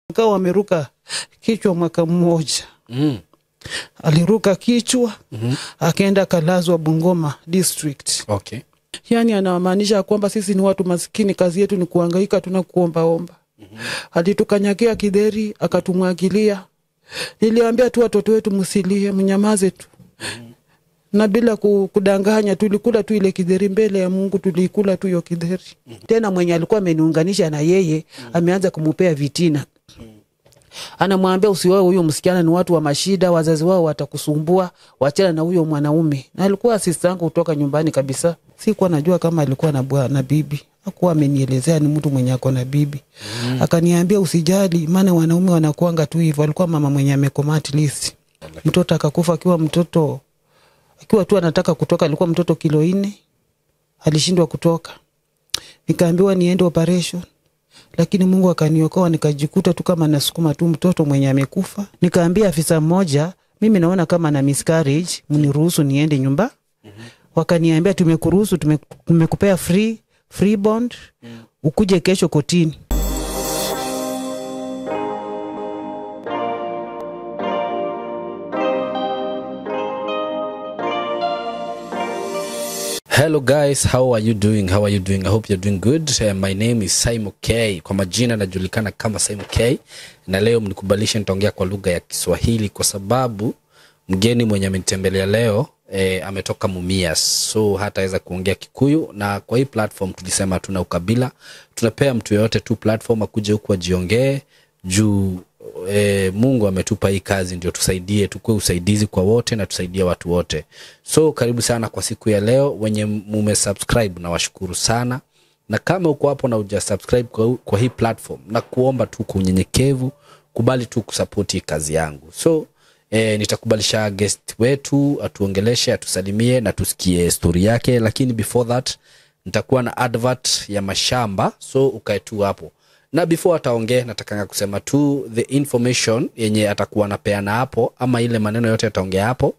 Akawa ameruka kichwa mwaka mmoja. Aliruka kichwa, akaenda kalazwa Bungoma district. Okay. Yani anamaanisha kwamba sisi ni watu maskini, kazi yetu ni kuhangaika, tunakuomba. Alitukanyakea kideri, akatumwagilia. Niliambia tu watoto wetu msilie, mnyamaze tu. Na bila kudanganya, tulikula tu ile kideri mbele ya Mungu, tulikula tu hiyo kideri. Tena mwenye alikuwa ameniunganisha na yeye, ameanza kumupea vitina. Anamwambia usiwae huyo msichana, ni watu wa mashida, wazazi wao watakusumbua, wachana na huyo mwanaume. Na alikuwa assistant yangu kutoka nyumbani kabisa. Sikuwa najua kama alikuwa na bibi. Hakuwa amenielezea ni mtu mwenye ako na bibi. Akaniambia usijali, maana wanaume wanakuanga tu hivyo. Alikuwa mama mwenye amekoma at least. Mtoto akakufa akiwa tu anataka kutoka, alikuwa mtoto kilo 4. Alishindwa kutoka. Nikaambiwa niende operation. Lakini Mungu akaniokoa, nikajikuta tu kama nasukuma tu mtoto mwenye amekufa. Nikaambia afisa mmoja, mimi naona kama na miscarriage, mniruhusu niende nyumba. Wakaniambia tumekuruhusu, tumekupea free bond, ukuje kesho kotini. Hello guys, how are you doing? I hope you're doing good. My name is Simon K. Kwa majina najulikana kama Simon K. Na leo mnikubalisha nitaongea kwa lugha ya Kiswahili kwa sababu mgeni mwenye amenitembelea leo ametoka Mumias. So hataweza kuongea Kikuyu, na kwa hii platform tulisema hatuna ukabila. Tunapea mtu yote tu platform akuje huku ajiongee juu Mungu ametupa hii kazi ndio tusaidie, tukue usaidizi kwa wote na tusaidie watu wote. So karibu sana kwa siku ya leo. Wenye mumesubscribe na washukuru sana. Na kama uko hapo na hujasubscribe kwa hii platform, na kuomba tu kwa unyenyekevu kubali tu kusupport hii kazi yangu. So nitakubalisha guest wetu atuongeleshe, atusalimie na tusikie story yake, lakini before that nitakuwa na advert ya mashamba, so ukae tu hapo. Na before ataongea nataka kusema tu the information yenye atakuwa anapeana hapo ama ile maneno yote ataongea hapo,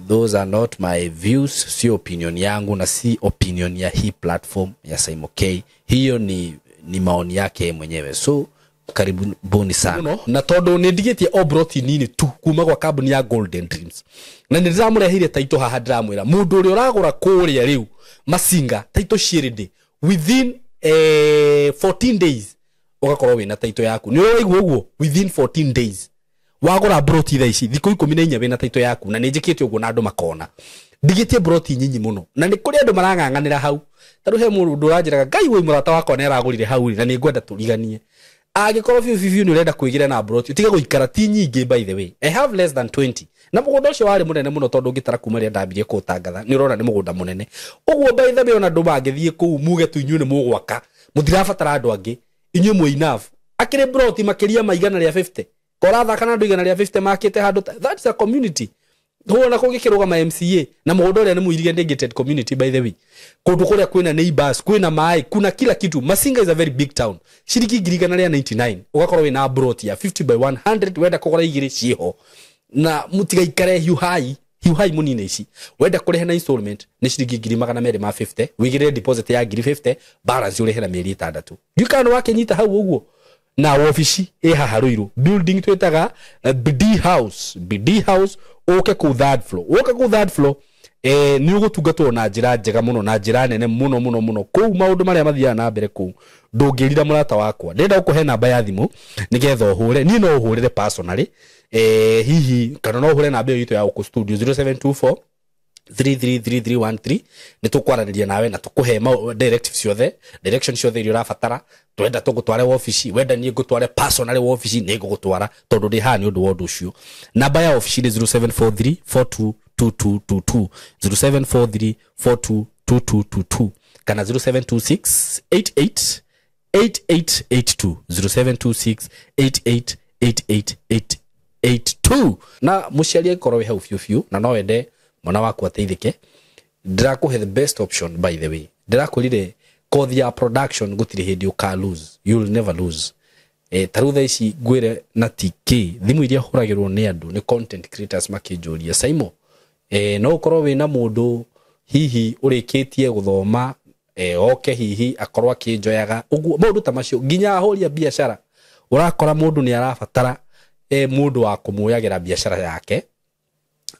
those are not my views, si opinion yangu na si opinion ya hii platform ya Simon K. Hiyo ni maoni yake mwenyewe. So karibuni sana. Na todo nidigetie obroti nini tu kuma kwa kabuni ya Golden Dreams. Na ndiramurehire taito haha ndiramwira mundu uri uragura kuria riu Masinga taito shiride within 14 days ugakorwo wina taito yaku. Ni uraigwa uguo within 14 days wagura broti tha ici thikũ 14 wina taito yaku, na nĩnjĩkĩte uguo na andu makona ndigetie broti nyinyi muno, na nĩ kũrĩ andu marang'ang'anĩra hau. Taru he mũndũ ũranjĩraga ngai wĩ mũrata wakwa nĩ aragũrire hau na nĩ ngwenda tũriganie. Agĩkorwo biũ nĩ ũrenda kwĩgira na broti utiga gũikara ti nyingĩ. By the way, I have less than 20 na mũgũnda ũcio warĩ mũnene mũno tondũ ũngĩtara kuma rĩa ndambirie kũtangatha nĩ ũrona nĩ mũgũnda mũnene ũguo. By the way, ona andũ mangĩthiĩ kũu muge tu inyuĩ nĩ mũgwaka, mũtirabatara andũ angĩ, inyuĩ mwe enough. Akĩrĩ broti makĩria maigana rĩa 50 koratha kana andũ igana rĩa 50 makĩte handũ. That's a community. Huona kũgĩkĩrũga ma MCA na mũgũnda ũrĩa nĩ mũirige negated community. By the way, kũndũ kũrĩa kwĩna neighbors, kwĩna maĩ, kuna kila kitu. Masinga is a very big town. Ciringi ngiri igana rĩa 99 ugakorwo wĩna broti ya 50 by 100 wenda kũgũra igĩrĩ ciho, na mũtigaikare hiu hai munine ici. Wenda kũrĩha na installment nĩ ciringi ngiri 250, wĩigĩre deposit ya ngiri 50, balance ũrĩhe na mĩeri 6. Dukano wake nyita hau ũguo. Na ofici haha Ruiru building twetaga BD house oke ku third floor. Ni ugutungatwo na njira njega muno, na njira nene muno kou maundu maria mathiaga na mbere kou ndungirira murata wakwa. Ndenda gukuhe namba ya thimu nigetha uhure, ni no uhurire personally hihi kana no uhure namba yitu ya uku studio 0724 333313 nitukwaraniria nawe na tukuhe direction ciothe iria urabatara. Twenda tugutware office, wenda ni ngutware personally office ni ngugutwara tondu ndi ha ni undu wondu ucio. Namba ya office ni 0743422222 0743422222 kana 0726888882 0726888882. Na muciarie korwe hau fiu na no wende mwana waku ateithike, ndirakuhe the best option. By the way, ndirakurire kothi ya production gutire hindi uka lose, you'll never lose. Tarutha ici ngwire na TK thimu iria huragirwo ni andu ni content creators makinjuria Simon, no ukorwo wina mundu hihi urikitie guthoma oke hihi akorwa kinjoyaga uguo maundu ta macio nginya ahoria biashara urakora mundu ni arabatara mundu wa kumuyagira biashara yake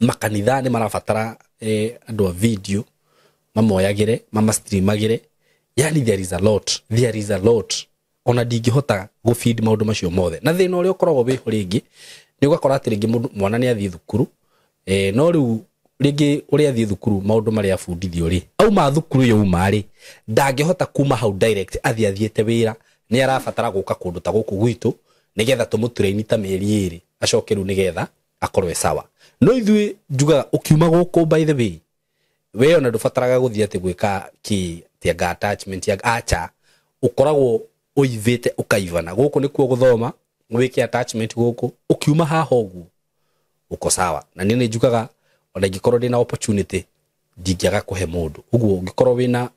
makanitha ni marabatara andu a video mamoyagire mama streamagire yani there is a lot ona ndingihota go feed maundu macio mothe na thina uria ukoragwo wiho ringi ni ugakora ati ringi mwana ni athii thukuru no riu ringi uria athii thukuru maundu maria afundithio ri auma thukuru yo umari ndangihota kuma hau direct athiete wira ni arabatara guka kundu ta guku gwitu nigetha tumutrain ta meri iri acokeru nigetha akorwe sawa no ithui njuga ukiuma guku by the way we ona ndubataraga guthii ati gwika ki tiaga attachment ya acha ukoragwo uivete ukaivana guku nikuo guthoma wike attachment guku ukiuma haha ugu uko sawa na nini njugaga ona ngikorwo ndina opportunity ndingiaga kuhe mundu uguo ngikorwo wina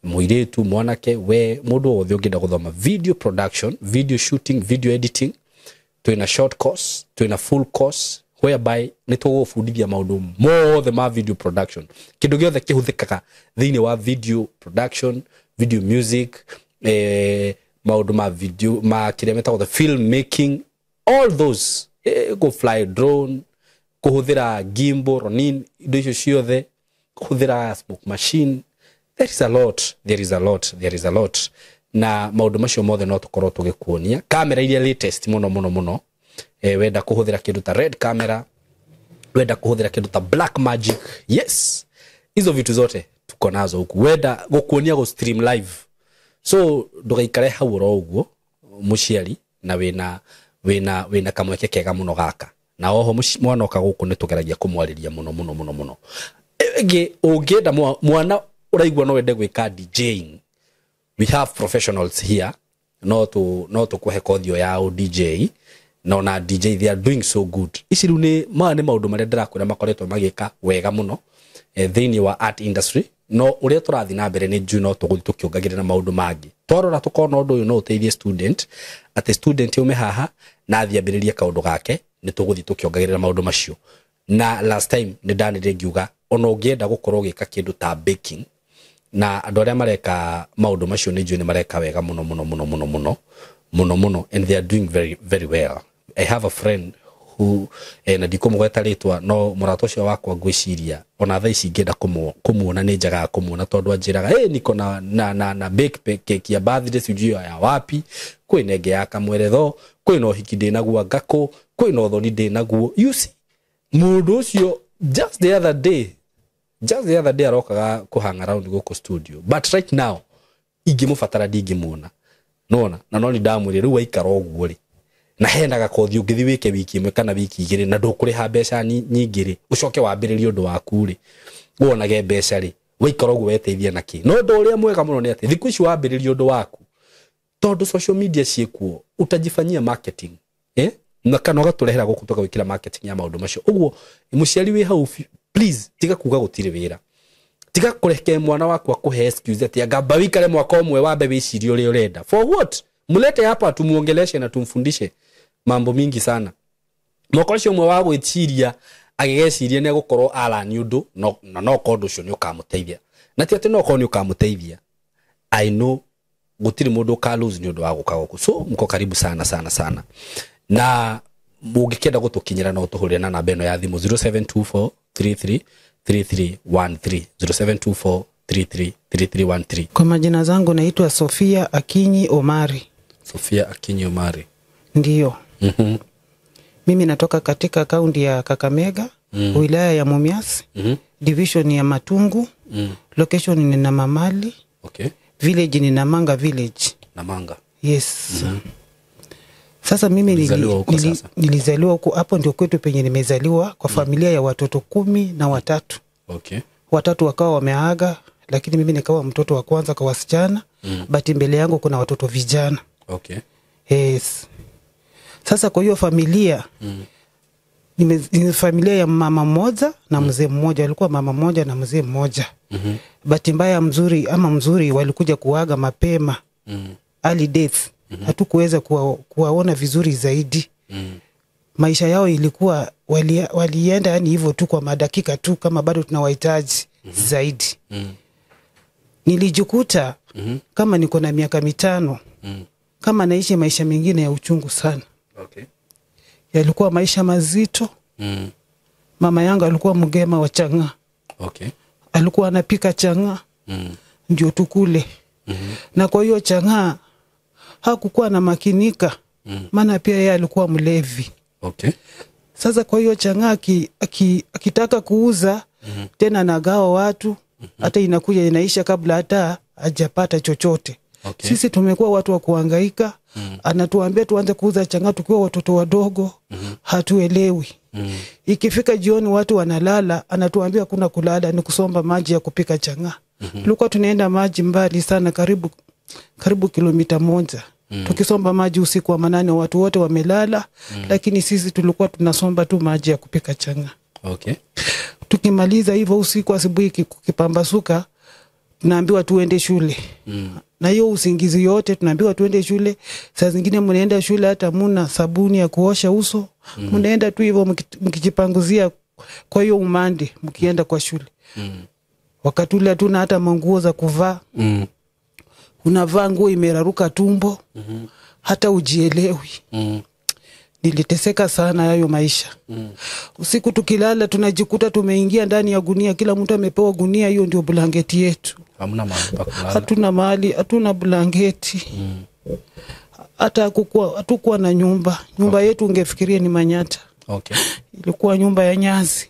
muiretu mwanake we mundu wothe ungenda guthoma video production video shooting video editing twina short course twina full course whereby nitugufundithia maundu mothe ma video production kindu giothe kihuthikaga thiini wa video production video music maundu ma video ma kiremeta the film making all those go fly drone kuhuthira gimbal ronin indo icio ciothe kuhuthira smoke machine there is a lot na maundu macio mothe no tukorwo tugikuonia kamera iria latest muno wenda kuhuthira kindu ta red camera wenda kuhuthira kindu ta black magic yes hizo vitu zote tuko nazo huku wenda gukuonia go stream live so ndugaikare hau ro uguo muciari na wina kamweke kega muno gaka na oho mwana okaguku nitugeragia kumwariria muno ege ungenda mwana uraigwa no wende gwika DJing we have professionals here no to kuhe kothio ya DJ no na DJ they are doing so good isiru ni maundu maria ndirakwira makoretwo magika wega muno thiini wa art industry no uria turathi na mbere ni juu no tukiongagirira maundu mangi twarora tukona undu uyu no uteithie student ati student ume haha na athiambiririe kaundu gake ni tuguthi tukiongagirira maundu macio na last time ni ndanire ngiuga ona ungienda gukorwo gika kindu ta baking na andu aria mareka maundu macio ni juu ni mareka wega muno and they are doing very very well. I have a friend who na ndikumugweta ritwa no murato cio wakwa ngwiciria ona tha ici ngenda kumuona ni njaga kumuona tondu anjiraga niko na bake cake ya birthday studio ya wapi kwi nenge ya kamweretho kwi no hiki ndinaguo ngako kwi no thoni ndinaguo you see mundu ucio just the other day arokaga kuhang around guko studio but right now ingimubatara ndingimuona nona na no ni ndamwire riu waikara uguo ri na hendaga kothi ungithi wike wiki imwe kana wiki igiri na ndukuriha mbeca nyingi ri ucoke wambiririe undu waku ri wonage mbeca ri waikara uguo weteithia naki no ndo uria mwega muno ni ati thiku ici wambiririe undu waku tondu social media ciekuo utajifanyia marketing na kana ugaturehera guku tukawikira marketing ya maundu macio uguo muciari wi hau please tiga kuga gutire wira tiga kureke mwana waku akuhe excuse ati agamba wikare mwaka umwe wambe wicirie uri urenda for what mulete hapa tumuongeleshe na tumfundishe mambo mingi sana mwaka ucio umwe wa gwiciria agegeciria ne gukorwo ala ni undu no kondu ucio ni ukamuteithia na ti ati no kondu ukamuteithia I know gutiri mundu ka lose ni undu wa gukagoku so mko karibu sana na mungikenda gutukinyira no tuhurira na namba eno ya thimu 0724 333313 0724333313. Kwa majina zangu naitwa Sofia Akinyi Omari. Ndiyo. Mimi natoka katika kaunti ya Kakamega, wilaya ya Mumias, division ya Matungu, location ni Namamali. Okay. Village ni Namanga village. Namanga. Yes. Sasa mimi nilizaliwa huko, hapo ndio kwetu penye nimezaliwa kwa familia ya watoto 13. Okay. Watatu wakawa wameaga, lakini mimi nikawa mtoto wa kwanza kwa wasichana, but mbele yangu kuna watoto vijana. Okay. Yes. Sasa kwa hiyo familia ni familia ya mama mmoja na mzee mmoja, walikuwa mama mmoja na mzee mmoja. Bahati mbaya mzuri walikuja kuaga mapema. Early death. Hatukuweza kuwaona vizuri zaidi. Maisha yao ilikuwa walienda yani hivyo tu kwa madakika tu kama bado tunawahitaji zaidi. Nilijikuta kama niko na miaka 5 kama naishi maisha mengine ya uchungu sana. Okay. Yalikuwa maisha mazito. Mama yangu alikuwa mgema wa chang'aa. Okay. Alikuwa anapika chang'aa. Ndio tukule. Na kwa hiyo chang'aa hakukuwa na makinika. Maana pia yeye alikuwa mlevi. Okay. Sasa kwa hiyo chang'aa akitaka kuuza tena nagawa watu, hata inakuja inaisha kabla hata hajapata chochote. Okay. Sisi tumekuwa watu wa kuhangaika. Anatuambia tuanze kuuza chang'aa tukiwa watoto wadogo. Hatuelewi. Ikifika jioni watu wanalala, anatuambia kuna kulala, ni kusomba maji ya kupika chang'aa. Tulikuwa tunaenda maji mbali sana, karibu kilomita 1. Tukisomba maji usiku wa manane, watu wote wamelala. Lakini sisi tulikuwa tunasomba tu maji ya kupika chang'aa. Okay. Tukimaliza hivyo usiku, asubuhi kukipambasuka, tunaambiwa tuende shule. Na hiyo usingizi yote tunaambiwa tuende shule. Saa zingine mnaenda shule hata muna sabuni ya kuosha uso. Mnaenda tu hivyo mkijipanguzia kwa hiyo umande mkienda kwa shule. Wakati ule hatuna hata manguo za kuvaa. Unavaa nguo imeraruka tumbo. Hata ujielewi. Niliteseka sana hayo maisha. Usiku tukilala tunajikuta tumeingia ndani ya gunia, kila mtu amepewa gunia, hiyo ndio blanketi yetu. Hamna mahali pa kulala. Hatuna mahali, hatuna blanketi. Hata hatukuwa na nyumba. Nyumba yetu ungefikiria ni manyata. Okay. Ilikuwa nyumba ya nyasi.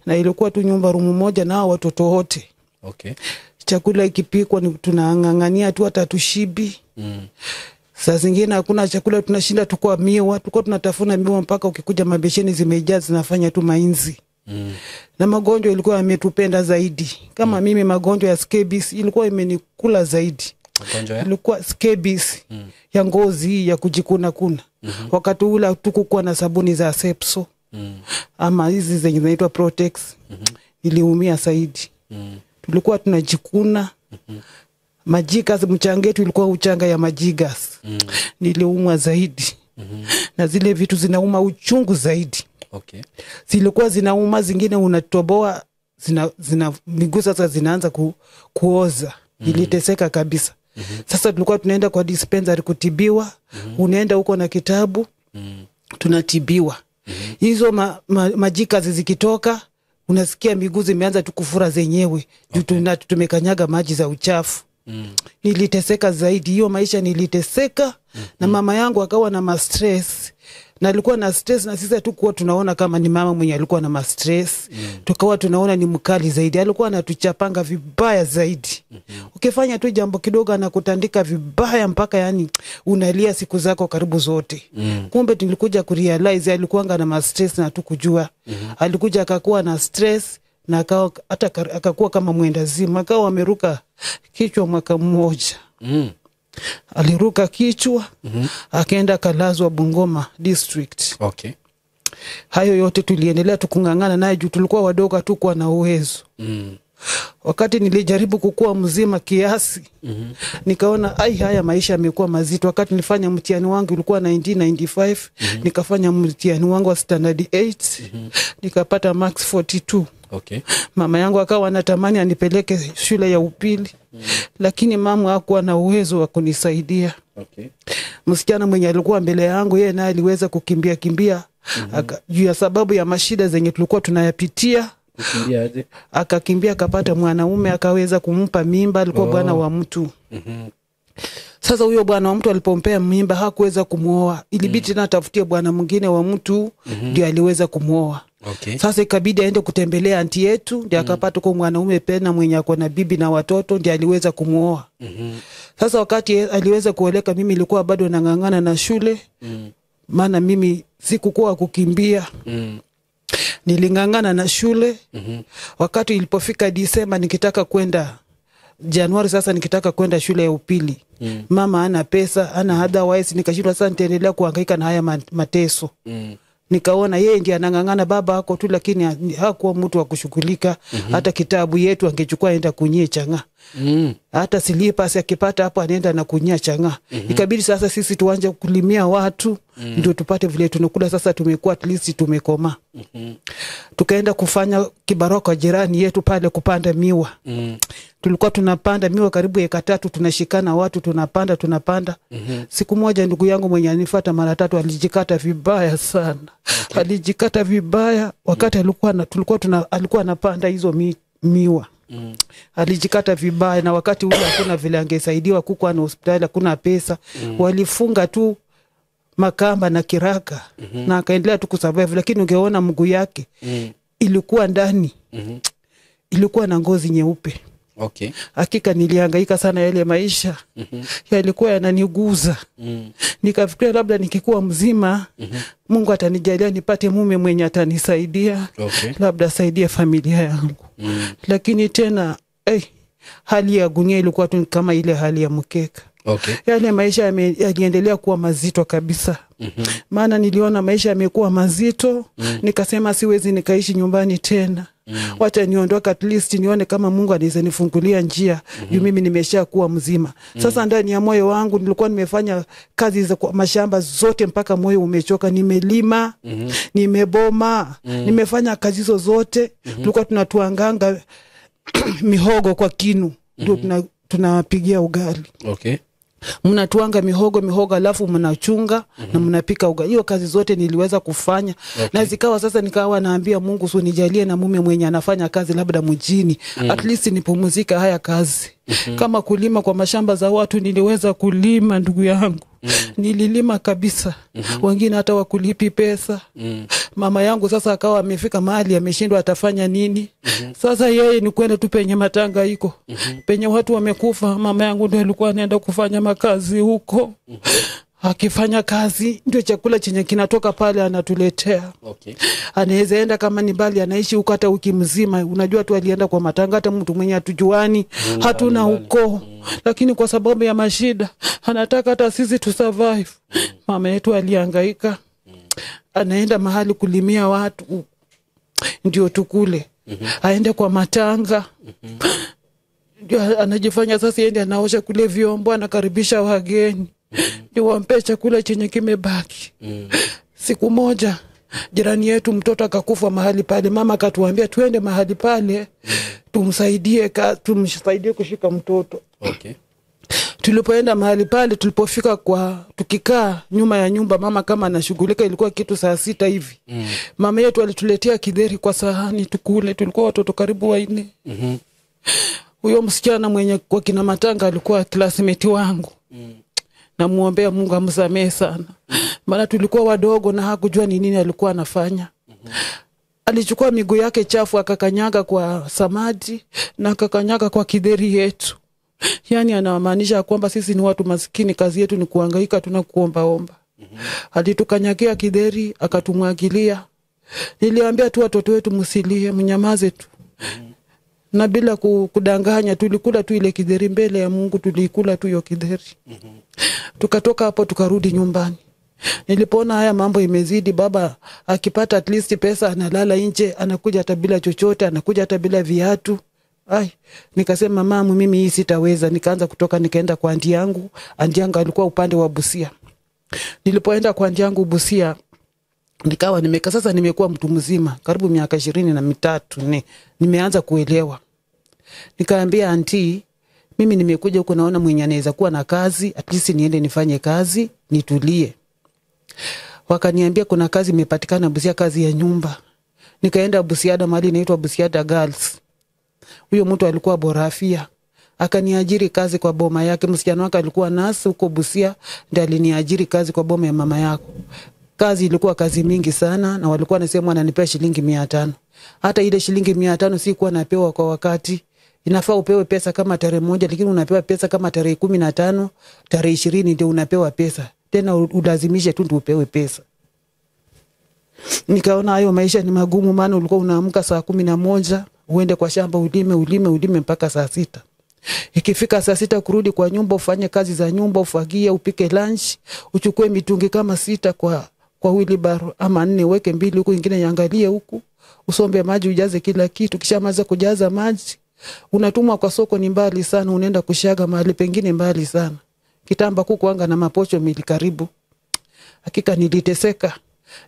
Na ilikuwa tu nyumba rumu moja na watoto wote. Okay. Chakula ikipikwa tunang'ang'ania tu, hata tushibi. Saa zingine hakuna chakula, tunashinda tukua miwa, tulikuwa tunatafuna miwa mpaka ukikuja mabesheni zimejaa zinafanya tu mainzi. Na magonjwa ilikuwa yametupenda zaidi. Kama mimi magonjwa ya scabies ilikuwa imenikula zaidi. Magonjwa ya? Ilikuwa scabies ya ngozi ya kujikuna kuna. Wakati ule hatukuwa na sabuni za Sepso. Ama hizi zenye zinaitwa Protex. Niliumia zaidi. Tulikuwa tunajikuna. Majigas, mchanga yetu ilikuwa uchanga ya majigas. Niliumwa zaidi. Na zile vitu zinauma uchungu zaidi. Okay. Zilikuwa zinauma, zingine unatoboa, miguu sasa zinaanza kuoza. Niliteseka kabisa. Sasa tulikuwa tunaenda kwa dispensary kutibiwa. Unaenda huko na kitabu. Tunatibiwa. Hizo majigas zikitoka, unasikia miguu zimeanza tukufura zenyewe. Okay. Tumekanyaga maji za uchafu. Niliteseka zaidi. Hiyo maisha niliteseka. Na mama yangu akawa na stress. Na alikuwa na stress, na sisi hatukuwa tunaona kama ni mama mwenye alikuwa na stress. Tukawa tunaona ni mkali zaidi. Alikuwa anatuchapanga vibaya zaidi. Ukifanya tu jambo kidogo anakutandika vibaya mpaka yani unalia siku zako karibu zote. Kumbe tulikuja kurealize alikuwa na stress na hatukujua. Alikuja akakuwa na stress na akakuwa kama mwendazimu. Akawa ameruka kichwa mwaka mmoja. Aliruka kichwa. Akaenda kalazwa Bungoma district. Okay. Hayo yote tuliendelea tukungangana naye juu tulikuwa wadogo, hatukuwa na uwezo. Wakati nilijaribu kukua mzima kiasi, nikaona haya maisha yamekuwa mazito. Wakati nilifanya mtihani wangu ulikuwa 1995, nikafanya mtihani wangu wa standard 8, nikapata max 42. Okay. Mama yangu akawa anatamani anipeleke shule ya upili. Lakini mama hakuwa na uwezo wa kunisaidia. Okay. Msichana mwenye alikuwa mbele yangu, yeye naye aliweza kukimbia. Juu ya sababu ya mashida zenye tulikuwa tunayapitia. Kukimbia aje? Akakimbia akapata mwanaume, akaweza kumpa mimba. Alikuwa bwana wa mtu. Sasa huyo bwana wa mtu alipompea mimba hakuweza kumuoa. Ilibidi tena atafutie bwana mwingine wa mtu ndio aliweza kumuoa. Okay. Sasa ikabidi aende kutembelea anti yetu, ndio akapata kwa mwanaume pena mwenye ako na bibi na watoto, ndio aliweza kumuoa. Sasa wakati aliweza kuoleka, mimi nilikuwa bado nangangana na shule. Maana mimi sikukuwa kukimbia. Nilingangana na shule. Wakati ilipofika Disemba nikitaka kwenda Januari, sasa nikitaka kwenda shule ya upili. Mama hana pesa, hana otherwise, nikashindwa sasa nitaendelea kuhangaika na haya mateso. Nikaona yeye ndiye anangangana, baba hako tu, lakini hakuwa mtu wa kushughulika. Hata kitabu yetu angechukua aenda kunyie chang'aa. Hata slippers akipata hapo anaenda na kunyia changa. Ikabidi sasa sisi tuanze kulimia watu ndio tupate vile tunakula. Sasa tumekuwa at least tumekoma. Tukaenda kufanya kibarua kwa jirani yetu pale kupanda miwa. Tulikuwa tunapanda miwa karibu eka 3, tunashikana watu tunapanda. Siku moja ndugu yangu mwenye anifuata mara 3 alijikata vibaya sana. Alijikata vibaya wakati alikuwa anapanda hizo miwa. Alijikata vibaya, na wakati ule hakuna vile angesaidiwa, kuko na hospitali, hakuna pesa. Walifunga tu makamba na kiraka na akaendelea tu kusurvive, lakini ungeona mguu yake ilikuwa ndani ilikuwa na ngozi nyeupe. Hakika nilihangaika sana, yale maisha yalikuwa yananiguza. Nikafikiria labda nikikuwa mzima Mungu atanijalia nipate mume mwenye atanisaidia, labda saidia familia yangu. Lakini tena hali ya gunia ilikuwa tu kama ile hali ya mkeka. Yale maisha yaliendelea kuwa mazito kabisa. Maana niliona maisha yamekuwa mazito, nikasema siwezi nikaishi nyumbani tena. Wacha niondoke at least nione kama Mungu anaweza nifungulia njia. Mimi nimesha kuwa mzima. Sasa ndani ya moyo wangu nilikuwa nimefanya kazi za mashamba zote mpaka moyo umechoka. Nimelima, nimeboma, nimefanya kazi hizo zote. Tulikuwa tunatuanganga mihogo kwa kinu. Ndio tunapigia ugali. Mnatuanga mihogo alafu mnachunga na mnapika ugali. Hiyo kazi zote niliweza kufanya. Na zikawa sasa nikawa naambia Mungu nijalie na mume mwenye anafanya kazi labda mjini. At least nipumzika haya kazi. Kama kulima kwa mashamba za watu niliweza kulima ndugu yangu. Nililima kabisa. Wengine hata wakulipi pesa. Mama yangu sasa akawa amefika mahali ameshindwa atafanya nini. Sasa yeye ni kwenda tu penye matanga iko. Penye watu wamekufa, mama yangu ndio alikuwa anaenda kufanya makazi huko. Akifanya kazi ndio chakula chenye kinatoka pale anatuletea. Anaweza enda kama ni mbali anaishi huko hata wiki mzima. Unajua tu alienda kwa matanga, hata mtu mwenye hatujuani, hatuna huko. Lakini kwa sababu ya mashida anataka hata sisi tu survive. Mama yetu alihangaika. Anaenda mahali kulimia watu ndio tukule. Aende kwa matanga. Anajifanya sasa yeye anaosha kule vyombo, anakaribisha wageni. Ndio wampe chakula chenye kimebaki. Siku moja jirani yetu mtoto akakufa mahali pale. Mama akatuambia tuende mahali pale tumsaidie kushika mtoto. Tulipoenda mahali pale, tulipofika tukikaa nyuma ya nyumba, mama kama anashughulika, ilikuwa kitu saa 6 hivi. Mama yetu alituletea kidheri kwa sahani tukule. Tulikuwa watoto karibu 4. Huyo msichana mwenye kwa kina matanga alikuwa classmate wangu. Namuombea Mungu amsamehe sana. Maana tulikuwa wadogo na hakujua ni nini alikuwa anafanya. Alichukua miguu yake chafu akakanyaga kwa samadi na akakanyaga kwa kidheri yetu. Yani anamaanisha kwamba sisi ni watu maskini, kazi yetu ni kuhangaika tunakuomba. Alitukanyagea kidheri akatumwagilia. Niliambia tu watoto wetu msilie, mnyamaze tu. Na bila kudanganya tulikula tu ile kidheri mbele ya Mungu, tulikula tu hiyo kidheri. Tukatoka hapo tukarudi nyumbani. Nilipoona haya mambo imezidi, baba akipata at least pesa analala nje, anakuja hata bila chochote, anakuja hata bila viatu. Nikasema mama, mimi hii sitaweza. Nikaanza kutoka nikaenda kwa aunti yangu. Aunti yangu alikuwa upande wa Busia. Nilipoenda kwa aunti yangu Busia, nikawa sasa nimekuwa mtu mzima, karibu miaka 23 nimeanza kuelewa. Nikaambia aunti, mimi nimekuja huko naona mwenye anaweza kuwa na kazi, at least niende nifanye kazi, nitulie. Wakaniambia kuna kazi imepatikana Busia, kazi ya nyumba. Nikaenda Busiada, mahali inaitwa Busiada Girls. Huyo mtu alikuwa borafia. Akaniajiri kazi kwa boma yake. Msichana wake alikuwa nasi huko Busia, ndiye aliniajiri kazi kwa boma ya mama yako. Kazi ilikuwa kazi mingi sana na walikuwa wanasema wananipea shilingi 500. Hata ile shilingi 500 sikuwa napewa kwa wakati. Inafaa upewe pesa kama tarehe 1, lakini unapewa pesa kama tarehe 15, tarehe 20 ndio unapewa pesa. Tena ulazimishe tu ndio upewe pesa. Nikaona hayo maisha ni magumu, maana ulikuwa unaamka saa 11, uende kwa shamba ulime mpaka saa 6. Ikifika saa 6 kurudi kwa nyumba, ufanye kazi za nyumba, ufagie, upike lunch, uchukue mitungi kama 6 kwa wheelbarrow ama 4, weke 2 huko, nyingine yangalie huku, usombe maji, ujaze kila kitu. Kisha maza kujaza maji, Unatumwa kwa soko ni mbali sana, unaenda kushaga mahali pengine mbali sana. Kitamba kukuanga na mapocho mili karibu. Hakika niliteseka.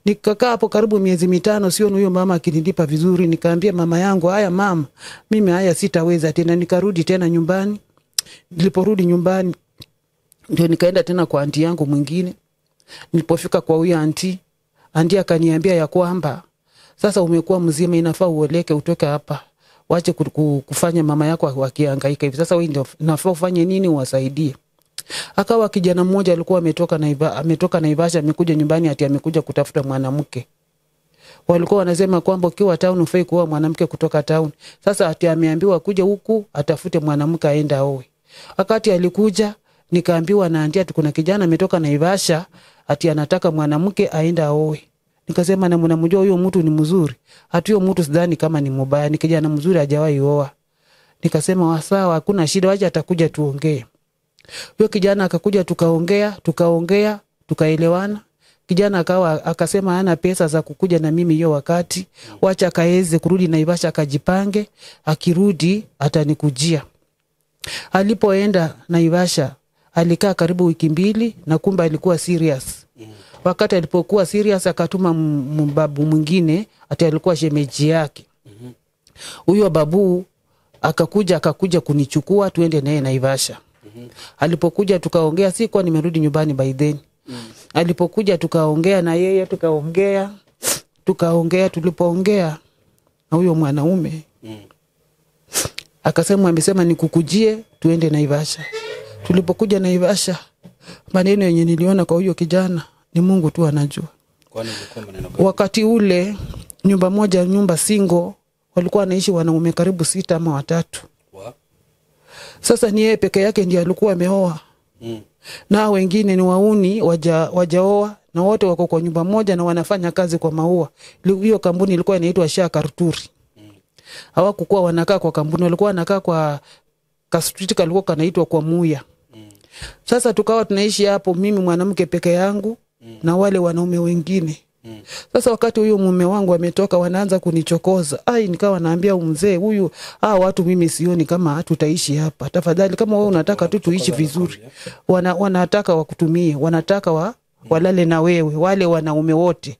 Nikakaa hapo karibu miezi 5, sio huyo mama akinilipa vizuri. Nikaambia mama yangu, haya mama, mimi haya sitaweza tena. Nikarudi tena nyumbani. Niliporudi nyumbani ndio nikaenda tena kwa aunti yangu mwingine. Nilipofika kwa huyo aunti akaniambia ya kwamba sasa umekuwa mzima, inafaa uoleke utoke hapa. Wache kufanya mama yako wakihangaika hivi. Sasa wewe ndio unafaa ufanye nini uwasaidie. Akawa kijana mmoja alikuwa ametoka Naivasha, amekuja nyumbani ati amekuja kutafuta mwanamke. Walikuwa wanasema kwamba ukiwa town ufai kuoa mwanamke kutoka town. Sasa ati ameambiwa kuja huku atafute mwanamke aenda aoe. Wakati alikuja nikaambiwa na aunti ati kuna kijana ametoka Naivasha ati anataka mwanamke aenda aoe. Nikasema na mnamjua huyo mtu ni mzuri? Hata huyo mtu sidhani kama ni mbaya, ni kijana mzuri hajawahi oa. Nikasema sawa, hakuna shida, wacha atakuja tuongee. Huyo kijana akakuja tukaongea, tukaelewana. Kijana akasema hana pesa za kukuja na mimi hiyo wakati. Wacha kaeze kurudi Naivasha akajipange, akirudi atanikujia. Alipoenda Naivasha alikaa karibu wiki 2 na kumbe alikuwa serious. Wakati alipokuwa serious akatuma mbabu mwingine ati alikuwa shemeji yake. Huyo babu akakuja kunichukua tuende naye Naivasha. Alipokuja tukaongea, sikuwa nimerudi nyumbani by then. Alipokuja tukaongea na yeye, tukaongea tulipoongea na huyo mwanaume. Amesema nikukujie tuende Naivasha. Tulipokuja Naivasha, maneno yenye niliona kwa huyo kijana ni Mungu tu anajua. Kwani ilikuwa maneno gani? Wakati ule nyumba single walikuwa wanaishi wanaume karibu 6 ama 3. Sasa ni yeye peke yake ndiye alikuwa ameoa. Na wengine ni wauni wajaoa na wote wako kwa nyumba moja na wanafanya kazi kwa maua. Hiyo kampuni ilikuwa inaitwa Shah Karturi. Hawakuwa wanakaa kwa kampuni, walikuwa wanakaa kwa street kalikuwa kanaitwa kwa Muya. Sasa tukawa tunaishi hapo mimi mwanamke peke yangu na wale wanaume wengine. Sasa wakati huyo mume wangu ametoka wanaanza kunichokoza. Nikawa naambia mzee huyu, watu mimi sioni kama tutaishi hapa. Tafadhali kama wewe unataka tu tuishi vizuri. Wanataka wakutumie, wanataka walale na wewe, wale wanaume wote.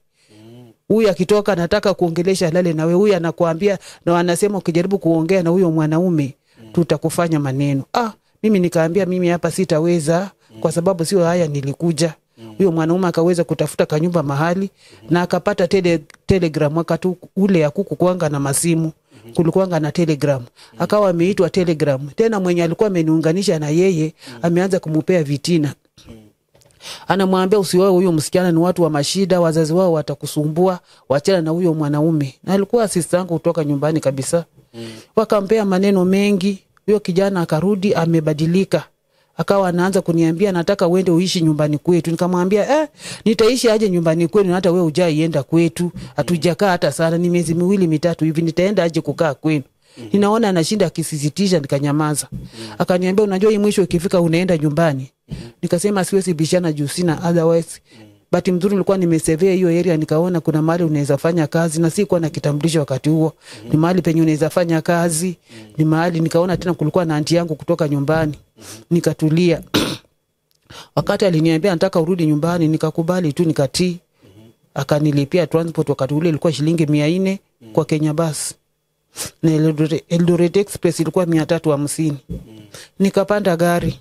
Huyu akitoka anataka kuongelesha lale na wewe, huyu anakuambia na anasema ukijaribu kuongea na huyo mwanaume tutakufanya maneno. Mimi nikaambia mimi hapa sitaweza kwa sababu sio haya nilikuja. Huyo mwanaume akaweza kutafuta kanyumba mahali na akapata telegram wakati ule ya kukuanga na masimu. Kulikuanga na telegram. Akawa ameitwa telegram. Tena mwenye alikuwa ameniunganisha na yeye ameanza kumupea vitina. Anamwambia usioe huyo msichana, ni watu wa mashida, wazazi wao watakusumbua, wachana na huyo mwanaume. Na alikuwa assistant yangu kutoka nyumbani kabisa. Wakampea maneno mengi. Huyo kijana akarudi amebadilika. Akawa anaanza kuniambia nataka uende uishi nyumbani kwetu. Nikamwambia nitaishi aje nyumbani kwenu hata wewe hujaienda kwetu. Hatujakaa hata sana, ni miezi 2-3 hivi, nitaenda aje kukaa kwenu? Ninaona anashinda akisisitisha, nikanyamaza. Akaniambia unajua hii mwisho ikifika unaenda nyumbani. Nikasema siwezi bishana juu sina otherwise. But mzuri nilikuwa nimesevea hiyo area, nikaona kuna mahali unaweza fanya kazi na sikuwa na kitambulisho wakati huo. Ni mahali penye unaweza fanya kazi. Ni mahali nikaona tena kulikuwa na aunti yangu kutoka nyumbani. Nikatulia. Wakati aliniambia nataka urudi nyumbani nikakubali tu nikatii. Akanilipia transport wakati ule ilikuwa shilingi 400 kwa Kenya Bus. Na Eldoret Express ilikuwa 350. Nikapanda gari.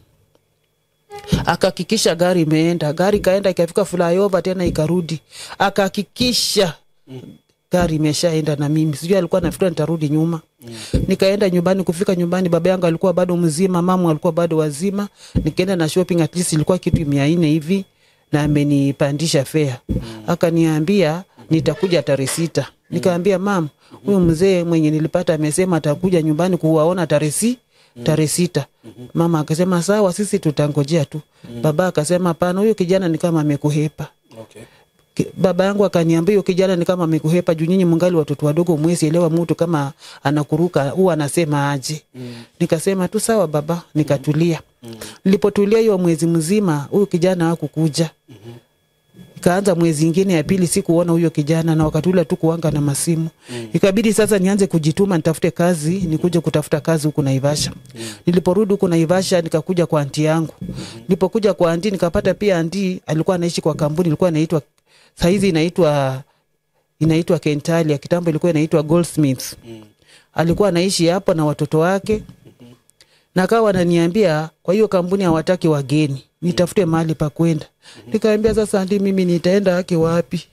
Akahakikisha gari imeenda. Gari kaenda ikafika flyover tena ikarudi. Akahakikisha gari imeshaenda na mimi. Sijui alikuwa anafikiri nitarudi nyuma. Nikaenda nyumbani, kufika nyumbani baba yangu alikuwa bado mzima, mama alikuwa bado wazima. Nikaenda na shopping, at least ilikuwa kitu 400 hivi na amenipandisha fare. Akaniambia nitakuja tarehe 6. Nikaambia mama, huyo mzee mwenye nilipata amesema atakuja nyumbani kuwaona tarehe 6. Mama akasema sawa, sisi tutangojea tu. Baba akasema hapana, huyo kijana ni kama amekuhepa. Baba yangu akaniambia huyo kijana ni kama amekuhepa juu nyinyi mungali watoto wadogo, mwezi elewa mtu kama anakuruka huwa anasema aje. Nikasema tu sawa baba, nikatulia. Nilipotulia hiyo mwezi mzima huyo kijana hakukuja. Ikaanza mwezi mwingine ya pili sikuona huyo kijana, na wakati ule tu kuanga na masimu. Ikabidi sasa nianze kujituma nitafute kazi, nikuje kutafuta kazi huko Naivasha. Niliporudi huko Naivasha nikakuja kwa aunti yangu. Nilipokuja kwa aunti nikapata pia aunti alikuwa anaishi kwa kampuni ilikuwa inaitwa saizi inaitwa Kentalia, kitambo ilikuwa inaitwa Goldsmiths. Alikuwa anaishi hapo na watoto wake. Na akawa ananiambia kwa hiyo kampuni hawataki wageni, nitafute mahali pa kwenda. Nikamwambia sasa ndi mimi nitaenda haki wapi?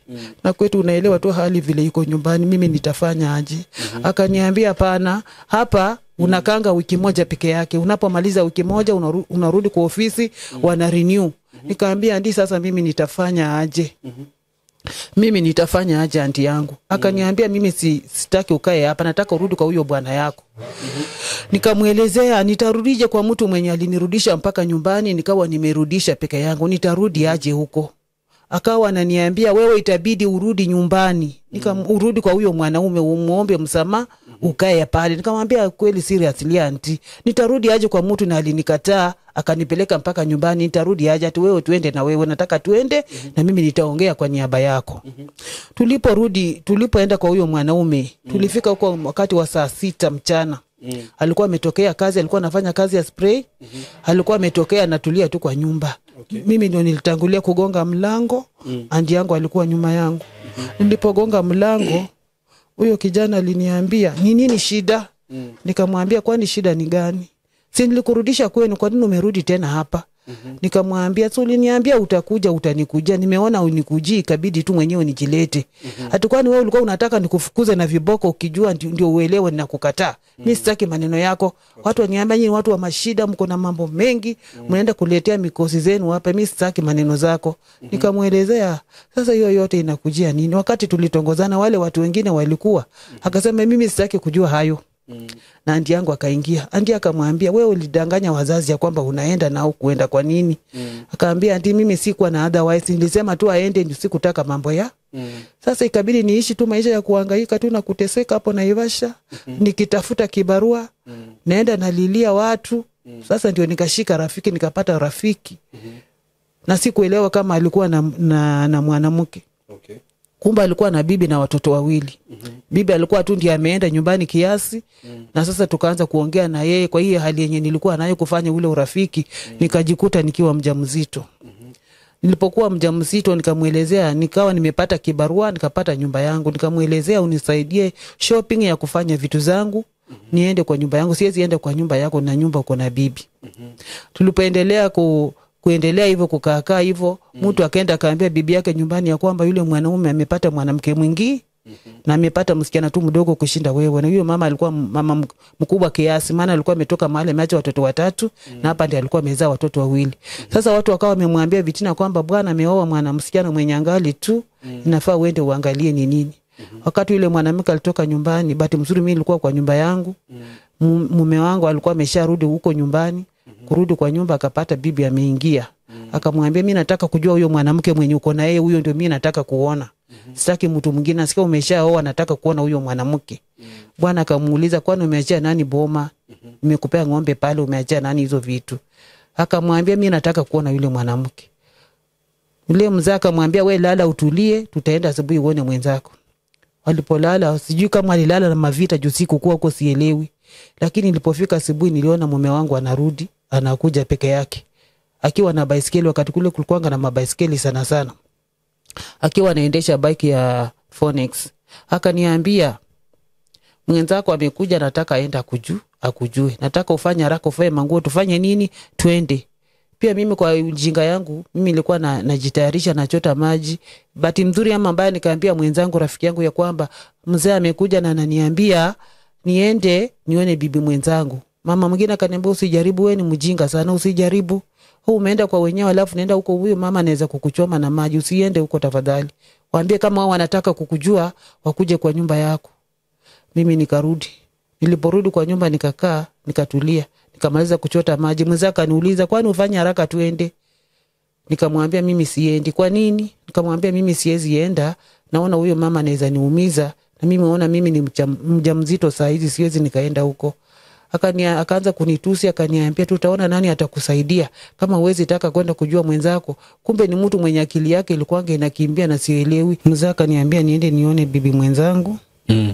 Na kwetu unaelewa tu hali vile iko nyumbani, mimi nitafanya aje? Akaniambia hapana, hapa unakanga wiki moja peke yake. Unapomaliza wiki moja unarudi kwa ofisi wana renew. Nikamwambia ndi sasa mimi nitafanya aje? Mimi nitafanya aje aunti yangu? Akaniambia mimi sitaki ukae hapa, nataka urudi kwa huyo bwana yako. Nikamuelezea nitarudije kwa mtu mwenye alinirudisha mpaka nyumbani nikawa nimerudisha peke yangu, nitarudi aje huko? Akawa ananiambia wewe itabidi urudi nyumbani. Urudi kwa huyo mwanaume umuombe msamaha ukae pale. Nikamwambia kweli seriously aunti, nitarudi aje kwa mtu na alinikataa akanipeleka mpaka nyumbani, nitarudi aje? Ati wewe tuende na wewe, nataka tuende na mimi nitaongea kwa niaba yako. Tulipoenda kwa huyo mwanaume, tulifika huko wakati wa saa 6 mchana. Alikuwa ametokea kazi, alikuwa anafanya kazi ya spray. Alikuwa ametokea natulia tu kwa nyumba. Mimi ndio nilitangulia kugonga mlango, aunti yangu alikuwa nyuma yangu. Nilipogonga mlango, huyo kijana aliniambia, "Ni nini shida?" Nikamwambia, "Kwani shida ni gani? Si nilikurudisha kwenu, kwa nini umerudi tena hapa?" Nikamwambia, "So uliniambia utakuja, utanikujia. Nimeona unikujii, ikabidi tu mwenyewe nijilete." Kwani wewe ulikuwa unataka nikufukuze na viboko ukijua ndio uelewe ninakukataa? Mimi sitaki maneno yako. Watu waniambia nyinyi watu wa mashida, mko na mambo mengi, mnaenda kuletea mikosi zenu hapa. Mimi sitaki maneno zako. Nikamuelezea, sasa hiyo yote inakujia nini? Wakati tulitongozana wale watu wengine walikuwa. Akasema mimi sitaki kujua hayo. Na aunti yangu akaingia. Aunti akamwambia, "Wewe ulidanganya wazazi ya kwamba unaenda na au kuenda kwa nini?" Akaambia, "Aunti mimi sikuwa na otherwise, nilisema tu aende, ndio sikutaka mambo ya." Sasa ikabidi niishi tu maisha ya kuhangaika tu na kuteseka hapo Naivasha, nikitafuta kibarua, naenda nalilia watu. Sasa ndio nikashika rafiki, nikapata rafiki. Na sikuelewa kama alikuwa na mwanamke. Kumbe alikuwa na bibi na watoto wawili. Bibi alikuwa tu ndiye ameenda nyumbani kiasi. Na sasa tukaanza kuongea na yeye kwa hiyo hali yenye nilikuwa nayo kufanya ule urafiki, nikajikuta nikiwa mjamzito. Nilipokuwa mjamzito nikamuelezea, nikawa nimepata kibarua, nikapata nyumba yangu, nikamuelezea unisaidie shopping ya kufanya vitu zangu, niende kwa nyumba yangu, siwezi enda kwa nyumba yako na nyumba uko na bibi. Tulipoendelea kuendelea hivyo kukaa hivyo, mtu akaenda akaambia bibi yake nyumbani ya kwamba yule mwanaume amepata mwanamke mwingi na amepata msichana tu mdogo kushinda wewe. Na huyo mama alikuwa mama mkubwa kiasi, maana alikuwa ametoka mahali ameacha watoto 3 na hapa ndiye alikuwa amezaa watoto 2. Sasa watu wakawa wamemwambia vitina kwamba bwana ameoa mwanamsichana mwenye angali tu, inafaa uende uangalie ni nini. Wakati yule mwanamke alitoka nyumbani, bahati mzuri mimi nilikuwa kwa nyumba yangu. Mume wangu alikuwa amesharudi huko nyumbani. Kurudi kwa nyumba akapata bibi ameingia. Akamwambia, "Mimi nataka kujua huyo mwanamke mwenye uko na yeye, huyo ndio mimi nataka kuona. Sitaki mtu mwingine, nasikia umeshaoa, nataka kuona huyo mwanamke." Bwana akamuuliza, "Kwani umeachia nani boma? Nimekupea ng'ombe pale, umeachia nani hizo vitu?" Akamwambia, "Mimi nataka kuona yule mwanamke." Yule mzee akamwambia, "Wewe lala utulie, tutaenda asubuhi uone mwenzako." Walipolala, sijui kama alilala na mavita juu siku kwa huko sielewi. Lakini nilipofika asubuhi niliona mume wangu anarudi, anakuja peke yake. Akiwa na baisikeli, wakati kule kulikuwa na mabaisikeli sana. Akiwa anaendesha bike ya Phoenix. Akaniambia, "Mwenzako amekuja, nataka aenda akujue. Nataka ufanye haraka, ufae manguo, tufanye nini? Twende." Pia mimi kwa ujinga yangu, mimi nilikuwa najitayarisha nachota maji. Bahati mzuri ama mbaya nikaambia mwenzangu rafiki yangu ya kwamba mzee amekuja na ananiambia niende nione bibi mwenzangu. Mama mwingine akaniambia, "Usijaribu, wewe ni mjinga sana, usijaribu. Umeenda kwa wenyewe alafu nenda huko, huyo mama anaweza kukuchoma na maji, usiende huko tafadhali. Waambie kama wao wanataka kukujua wakuje kwa nyumba yako." Mimi nikarudi. Niliporudi kwa nyumba nikakaa, nikatulia, nikamaliza kuchota maji. Mwenzake akaniuliza, "Kwani ufanye haraka tuende?" Nikamwambia, "Mimi siendi." "Kwa nini?" Nikamwambia, "Mimi siwezi enda. Naona huyo mama anaweza niumiza. Na mimi naona mimi ni mjamzito saa hizi, siwezi nikaenda huko." Akaanza kunitusi, akaniambia tutaona nani atakusaidia kama uwezi taka kwenda kujua mwenzako. Kumbe ni mtu mwenye akili yake ilikuwa inakimbia na sielewi. Mzee akaniambia niende nione bibi mwenzangu.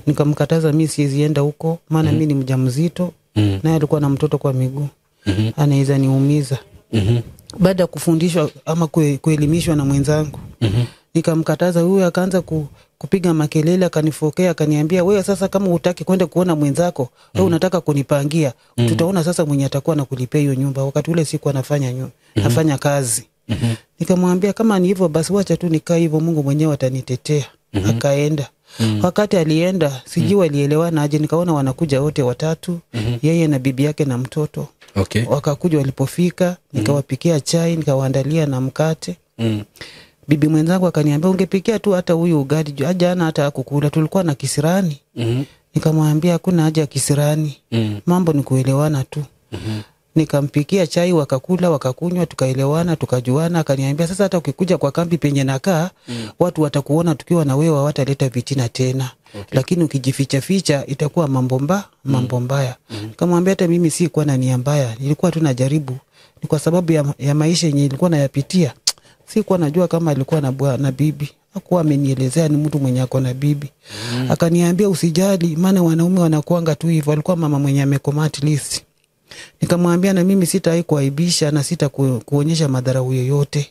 Nikamkataza mimi siwezi enda huko maana mimi ni mjamzito. Naye alikuwa na mtoto kwa miguu. Anaweza niumiza. Baada ya kufundishwa ama kuelimishwa na mwenzangu. Nikamkataza huyo, akaanza kupiga makelele, akanifokea, akaniambia wewe sasa kama hutaki kwenda kuona mwenzako, wewe unataka kunipangia. Tutaona sasa mwenye atakuwa nakulipia hiyo nyumba. Wakati ule siku nafanya kazi. Nikamwambia kama ni hivyo basi wacha tu nikae hivyo, Mungu mwenyewe atanitetea. Akaenda. Wakati alienda sijui alielewana aje, nikaona wanakuja wote watatu, yeye na bibi yake na mtoto. Okay. Wakakuja, walipofika nikawapikia chai, nikawaandalia na mkate. Bibi mwenzangu akaniambia ungepikia tu hata huyu ugali, jana hata hakukula, tulikuwa na kisirani. Nikamwambia hakuna haja ya kisirani. Mambo ni kuelewana tu. Nikampikia chai, wakakula, wakakunywa, tukaelewana, tukajuana. Akaniambia sasa hata ukikuja kwa kambi penye nakaa, watu watakuona tukiwa na wewe, hawataleta vitina tena. Lakini ukijificha ficha itakuwa mambo mbaya. Nikamwambia hata mimi si kwa na nia mbaya, nilikuwa tu najaribu. Ni kwa sababu ya maisha yenye nilikuwa nayapitia. Sikuwa najua kama alikuwa na bibi. Hakuwa amenielezea ni mtu mwenye ako na bibi. Akaniambia usijali maana wanaume wanakuanga tu hivyo. Alikuwa mama mwenye amekoma at least. Nikamwambia na mimi sitawahi kuaibisha na kuonyesha madhara yoyote.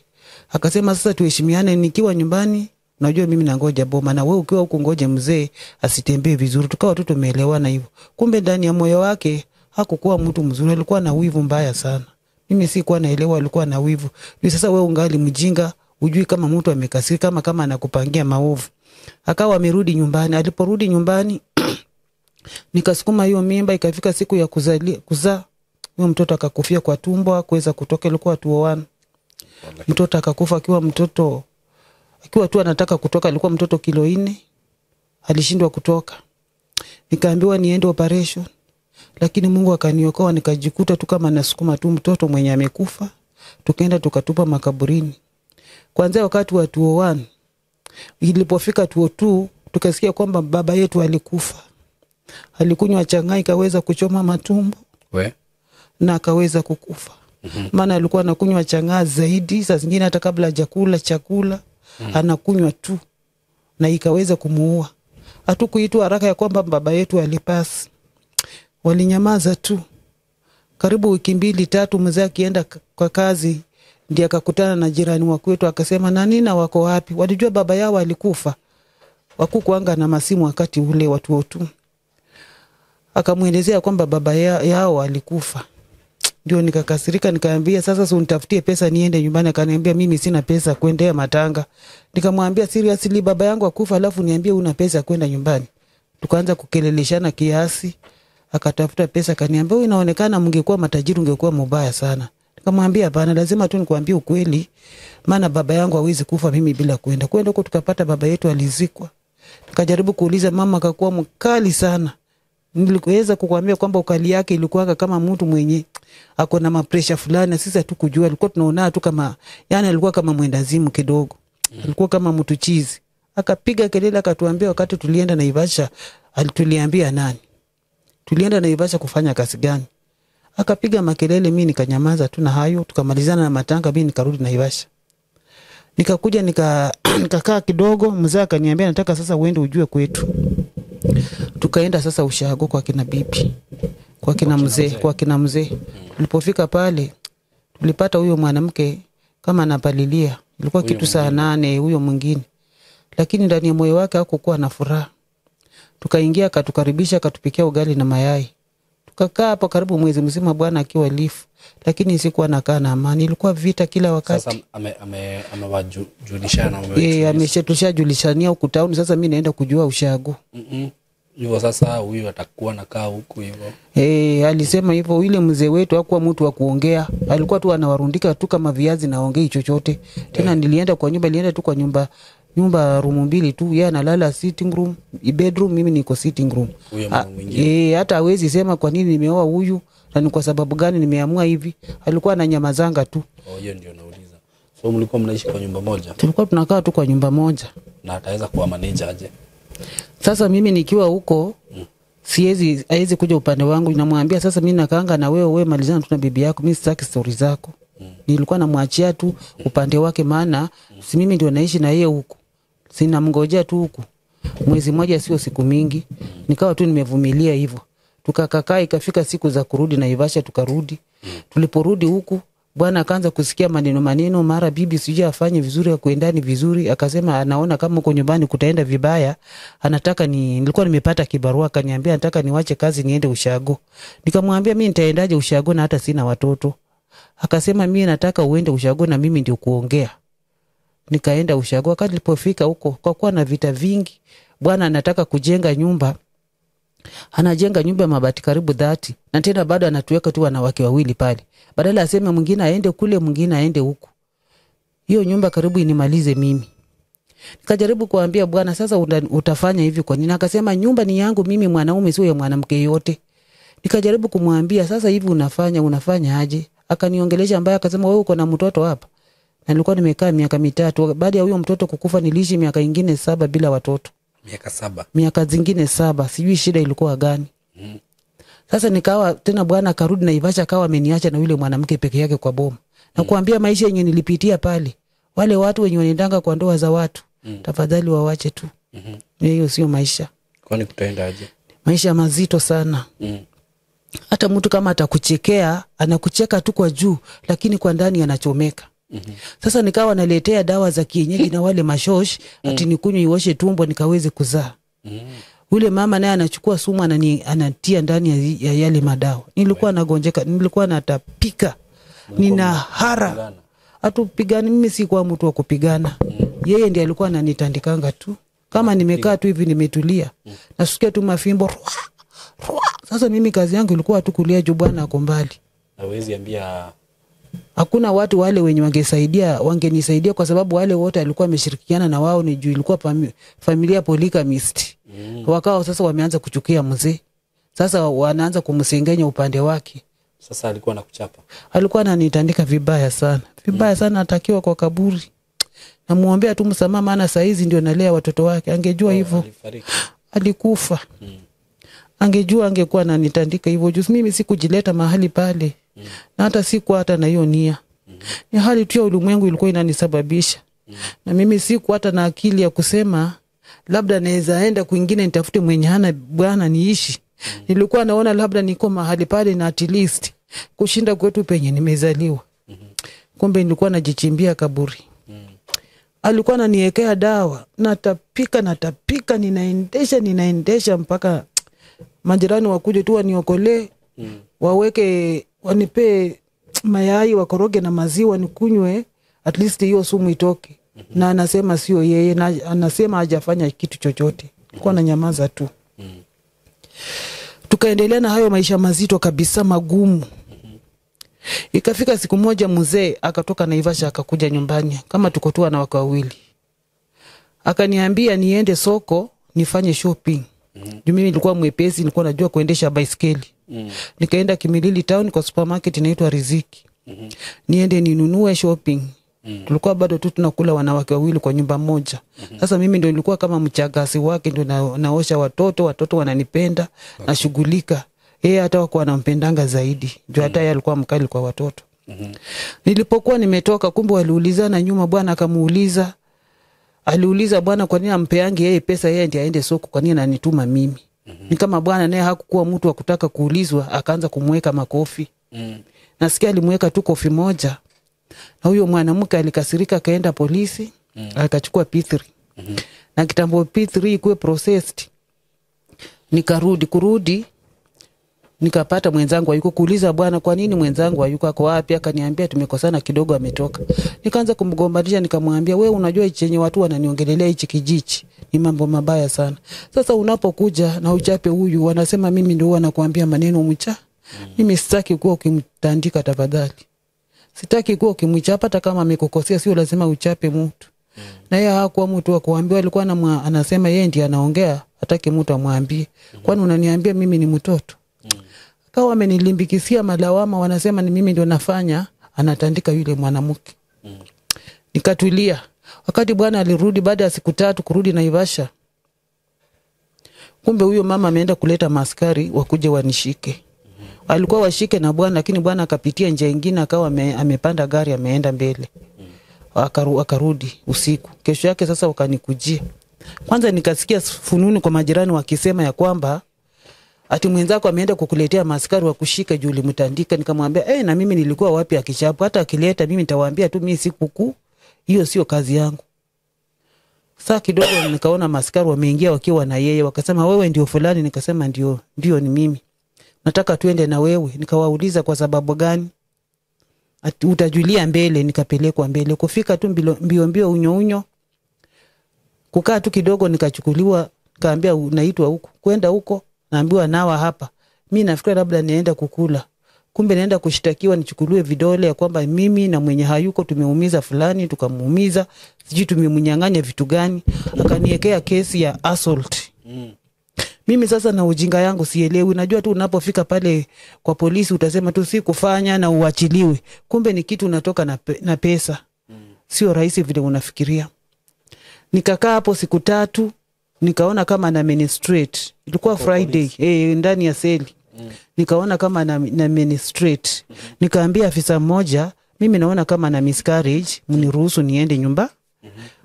Akasema sasa tuheshimiane, nikiwa nyumbani unajua mimi nangoja boma na wewe ukiwa huko ngoje mzee asitembee vizuri. Tukawa tu tumeelewana hivyo. Kumbe ndani ya moyo wake hakukuwa mtu mzuri, alikuwa na wivu mbaya sana. Mimi sikuwa naelewa alikuwa na wivu. Ni sasa wewe ungali mjinga, hujui kama mtu amekasirika kama anakupangia maovu. Akawa amerudi nyumbani. Aliporudi nyumbani nikasukuma hiyo mimba, ikafika siku ya kuzaa. Huyo mtoto akakufia kwa tumbo, hakuweza kutoka, ilikuwa 201. Mtoto akakufa akiwa tu anataka kutoka, alikuwa mtoto kilo 4. Alishindwa kutoka. Nikaambiwa niende operation. Lakini Mungu akaniokoa, nikajikuta tu kama nasukuma tu mtoto mwenye amekufa. Tukaenda tukatupa makaburini. Kwanza wakati wa 201, ilipofika 202, tukasikia kwamba baba yetu alikufa. Alikunywa changai, kaweza kuchoma matumbo. Na akaweza kukufa. Maana alikuwa anakunywa changaa zaidi, saa zingine hata kabla hajakula chakula, anakunywa tu. Na ikaweza kumuua. Hatukuitwa haraka ya kwamba baba yetu alipasi. Walinyamaza tu. Karibu wiki 2-3 mzee akienda kwa kazi, ndiye akakutana na jirani wa kwetu, akasema na nina wako wapi? Walijua baba yao alikufa. Hakukuanga na masimu wakati ule watu wote. Akamuelezea kwamba baba yao alikufa. Ndio nikakasirika, nikaambia sasa si unitafutie pesa niende nyumbani. Akaniambia mimi sina pesa kuendea matanga. Nikamwambia seriously baba yangu akufa alafu niambie una pesa kwenda nyumbani. Tukaanza kukeleleshana kiasi. Akatafuta pesa, akaniambia wewe inaonekana mngekuwa matajiri ungekuwa mbaya sana. Nikamwambia hapana, lazima tu nikwambie ukweli. Maana baba yangu hawezi kufa mimi bila kwenda. Kwenda huko tukapata baba yetu alizikwa. Nikajaribu kuuliza, mama akakuwa mkali sana. Niliweza kukuambia kwamba ukali yake ilikuwa kama mtu mwenye ako na mapresha fulani, sisi hatukujua. Alikuwa tunaona tu kama yani alikuwa kama mwendazimu kidogo. Alikuwa kama mtu chizi. Akapiga kelele akatuambia wakati tulienda Naivasha, alituliambia nani? Tulienda Naivasha kufanya kazi gani? Akapiga makelele, mimi nikanyamaza tu na hayo, tukamalizana na matanga, mimi nikarudi Naivasha. Nikakuja nikakaa kidogo, mzee akaniambia nataka sasa uende ujue kwetu. Tukaenda sasa ushago kwa kina bibi. Kwa kina mzee. Tulipofika pale, tulipata huyo mwanamke kama anapalilia. Ilikuwa kitu saa 8 huyo mwingine. Lakini ndani ya moyo wake hakukuwa na furaha. Tukaingia, akatukaribisha, akatupikia ugali na mayai. Tukakaa hapo karibu mwezi mzima bwana akiwa lifu. Lakini sikuwa nakaa na amani. Ilikuwa vita kila wakati. Sasa amewajulishana ameshatushajulishania huku town. Sasa mimi naenda kujua ushago. Hivyo sasa huyu atakuwa nakaa huku hivyo. Alisema hivyo. Yule mzee wetu hakuwa mtu wa kuongea. Alikuwa tu anawarundika tu kama viazi na ongei chochote. Tena nilienda tu kwa nyumba room 2 tu. Yeye analala sitting room, bedroom, mimi niko sitting room. Hata hawezi sema kwa nini nimeoa huyu na ni kwa sababu gani nimeamua hivi. Alikuwa ananyamazanga tu. Hiyo ndio nauliza. So mlikuwa mnaishi kwa nyumba moja? Tulikuwa tunakaa tu kwa nyumba moja. Na ataweza kuwa manager aje? Sasa mimi nikiwa huko haiwezi kuja upande wangu. Namwambia sasa mimi nakaanga na wewe malizana tu na bibi yako, mimi sitaki story zako. Nilikuwa namwachia tu upande wake, maana si mimi ndio naishi na yeye huko. Sina mngojea tu huko. Mwezi mmoja sio siku mingi. Nikawa tu nimevumilia hivyo. Tukakaa ikafika siku za kurudi na Ivasha tukarudi. Tuliporudi huku bwana akaanza kusikia maneno, mara bibi sijui afanye vizuri ya kuendani vizuri, akasema anaona kama uko nyumbani kutaenda vibaya, anataka nilikuwa nimepata kibarua, akaniambia nataka niwache kazi niende ushago. Nikamwambia mimi nitaendaje ushago na hata sina watoto. Akasema mimi nataka uende ushago na mimi ndio kuongea. Nikaenda ushago. Wakati nilipofika huko kwa kuwa na vita vingi, bwana anataka kujenga nyumba. Anajenga nyumba ya mabati karibu 30 na tena bado anatuweka tu wanawake wawili pale. Badala aseme mwingine aende kule mwingine aende huku. Hiyo nyumba karibu inimalize mimi. Nikajaribu kuambia bwana sasa utafanya hivi kwa nini? Akasema nyumba ni yangu mimi mwanaume sio ya mwanamke yote. Nikajaribu kumwambia sasa hivi unafanya aje? Akaniongelesha mbaya, akasema wewe uko na mtoto hapa. Na nilikuwa nimekaa miaka 3. Baada ya huyo mtoto kukufa niliishi miaka ingine 7 bila watoto. Miaka zingine 7, sijui shida ilikuwa gani. Sasa nikawa tena bwana akarudi na Ivasha akawa ameniacha na yule mwanamke peke yake kwa boma. Na kuambia maisha yenye nilipitia pale, wale watu wenye wanaendanga kwa ndoa za watu, tafadhali wawache tu. Hiyo sio maisha. Kwani kutaendaje? Maisha mazito sana. Hata mtu kama atakuchekea, anakucheka tu kwa juu, lakini kwa ndani anachomeka. Sasa nikawa naletea dawa za kienyeji na wale mashosh, ati nikunywe ioshe tumbo nikaweze kuzaa. Ule mama naye anachukua sumu anatia ndani ya yale madawa. Nilikuwa nagonjeka, nilikuwa natapika. Nina hara. Hatupigani, mimi si kwa mtu wa kupigana. Yeye ndiye alikuwa ananitandikanga tu. Kama nimekaa tu hivi nimetulia, nasikia tu mafimbo. Sasa mimi kazi yangu ilikuwa tu kulia juu bwana ako mbali. Hawezi ambia hakuna watu wale wenye wangenisaidia kwa sababu wale wote alikuwa ameshirikiana na wao ni juu ilikuwa familia polygamist. Wakao sasa wameanza kuchukia mzee. Sasa wanaanza kumsengenya upande wake. Sasa alikuwa anakuchapa. Alikuwa ananitandika vibaya sana. Vibaya sana, atakiwa kwa kaburi. Namuombea tu msamaha maana saa hizi ndio nalea watoto wake. Angejua hivyo. Alikufa. Angejua angekuwa ananitandika hivyo. Juu mimi sikujileta mahali pale. Na hata sikuwa hata na hiyo nia. Ni hali tu ya ulimwengu ilikuwa inanisababisha. Na mimi sikuwa hata na akili ya kusema labda naweza enda kwingine nitafute mwenye hana bwana niishi. Nilikuwa naona labda niko mahali pale na at least kushinda kwetu penye nimezaliwa. Kumbe nilikuwa najichimbia kaburi. Alikuwa ananiwekea dawa, natapika, ninaendesha mpaka majirani wakuje tu waniokolee. Waweke wanipe mayai wakoroge na maziwa nikunywe, at least hiyo sumu itoke. Na anasema sio yeye, na anasema hajafanya kitu chochote. Kwa na nyamaza tu. Tukaendelea na hayo maisha mazito kabisa magumu. Ikafika siku moja mzee akatoka Naivasha akakuja nyumbani kama tuko tu na wako wawili. Akaniambia niende soko nifanye shopping. Mimi nilikuwa mwepesi, nilikuwa najua kuendesha baiskeli. Nikaenda Kimilili town kwa supermarket inaitwa Riziki. Niende ninunue shopping. Tulikuwa bado tu tunakula wanawake wawili kwa nyumba moja. Sasa mimi ndio nilikuwa kama mchagasi wake, ndio naosha watoto wananipenda, nashughulika. Yeye hata wako anampendanga zaidi. Juu hata yeye alikuwa mkali kwa watoto. Nilipokuwa nimetoka kumbe waliulizana nyuma, bwana akamuuliza. Aliuliza bwana kwa nini ampeangi yeye pesa yeye ndiye aende soko, kwa nini ananituma mimi? Ni kama bwana naye hakukuwa mtu wa kutaka kuulizwa, akaanza kumweka makofi. Nasikia alimweka tu kofi moja. Na huyo mwanamke alikasirika akaenda polisi, akachukua P3. Na kitambo P3 ikuwe processed. Kurudi nikapata mwenzangu hayuko. Kuuliza bwana kwa nini mwenzangu hayuko, ako wapi? Akaniambia tumekosana kidogo ametoka. Nikaanza kumgombanisha, nikamwambia wewe unajua chenye watu wananiongelelea hichi kijiji ni mambo mabaya sana. Sasa unapokuja na uchape huyu wanasema mimi ndio wanakuambia maneno mcha. Mimi sitaki kuwa ukimtandika tafadhali. Sitaki kuwa ukimchapa hata kama amekukosea, sio lazima uchape mtu. Na yeye hakuwa mtu wa kuambiwa, alikuwa anasema yeye ndiye anaongea, hataki mtu amwambie. Kwani unaniambia mimi ni mtoto? Akawa amenilimbikisia malawama, wanasema ni mimi ndio nafanya, anatandika yule mwanamke. Nikatulia. Wakati bwana alirudi baada ya siku 3 kurudi Naivasha. Kumbe huyo mama ameenda kuleta maskari wakuje wanishike. Alikuwa washike na bwana, lakini bwana akapitia njia nyingine akawa amepanda gari ameenda mbele. Akarudi usiku. Kesho yake sasa wakanikujia. Kwanza nikasikia fununu kwa majirani wakisema ya kwamba ati mwenzako ameenda kukuletea maskari wa kushika juu ulimtandika. Nikamwambia na mimi nilikuwa wapi akichapo, hata akileta mimi nitawaambia tu mimi sikukuu, hiyo sio kazi yangu. Saa kidogo nikaona maskari wameingia wakiwa na yeye, wakasema wewe ndio fulani. Nikasema ndio ni mimi, nataka tuende na wewe. Nikawauliza kwa sababu gani? Utajulia mbele. Nikapelekwa mbele. Kufika tu mbio unyo kukaa tu kidogo, nikachukuliwa, kaambia unaitwa huko. Kwenda huko naambiwa nawa hapa. Mimi nafikiri labda nienda kukula, kumbe naenda kushtakiwa nichukuliwe vidole ya kwamba mimi na mwenye hayuko tumeumiza fulani, tukamuumiza, sijui tumemnyang'anya vitu gani. Akaniwekea kesi ya assault. Mimi sasa na ujinga yangu sielewi. Najua tu unapofika pale kwa polisi utasema tu si kufanya na uachiliwe. Kumbe ni kitu unatoka na pesa. Sio rahisi vile unafikiria. Nikakaa hapo siku 3, nikaona kama na menstruate. Ilikuwa Friday, ndani ya seli. Nikaona kama na menstruate. Nikaambia afisa mmoja, mimi naona kama na miscarriage, mniruhusu niende nyumba.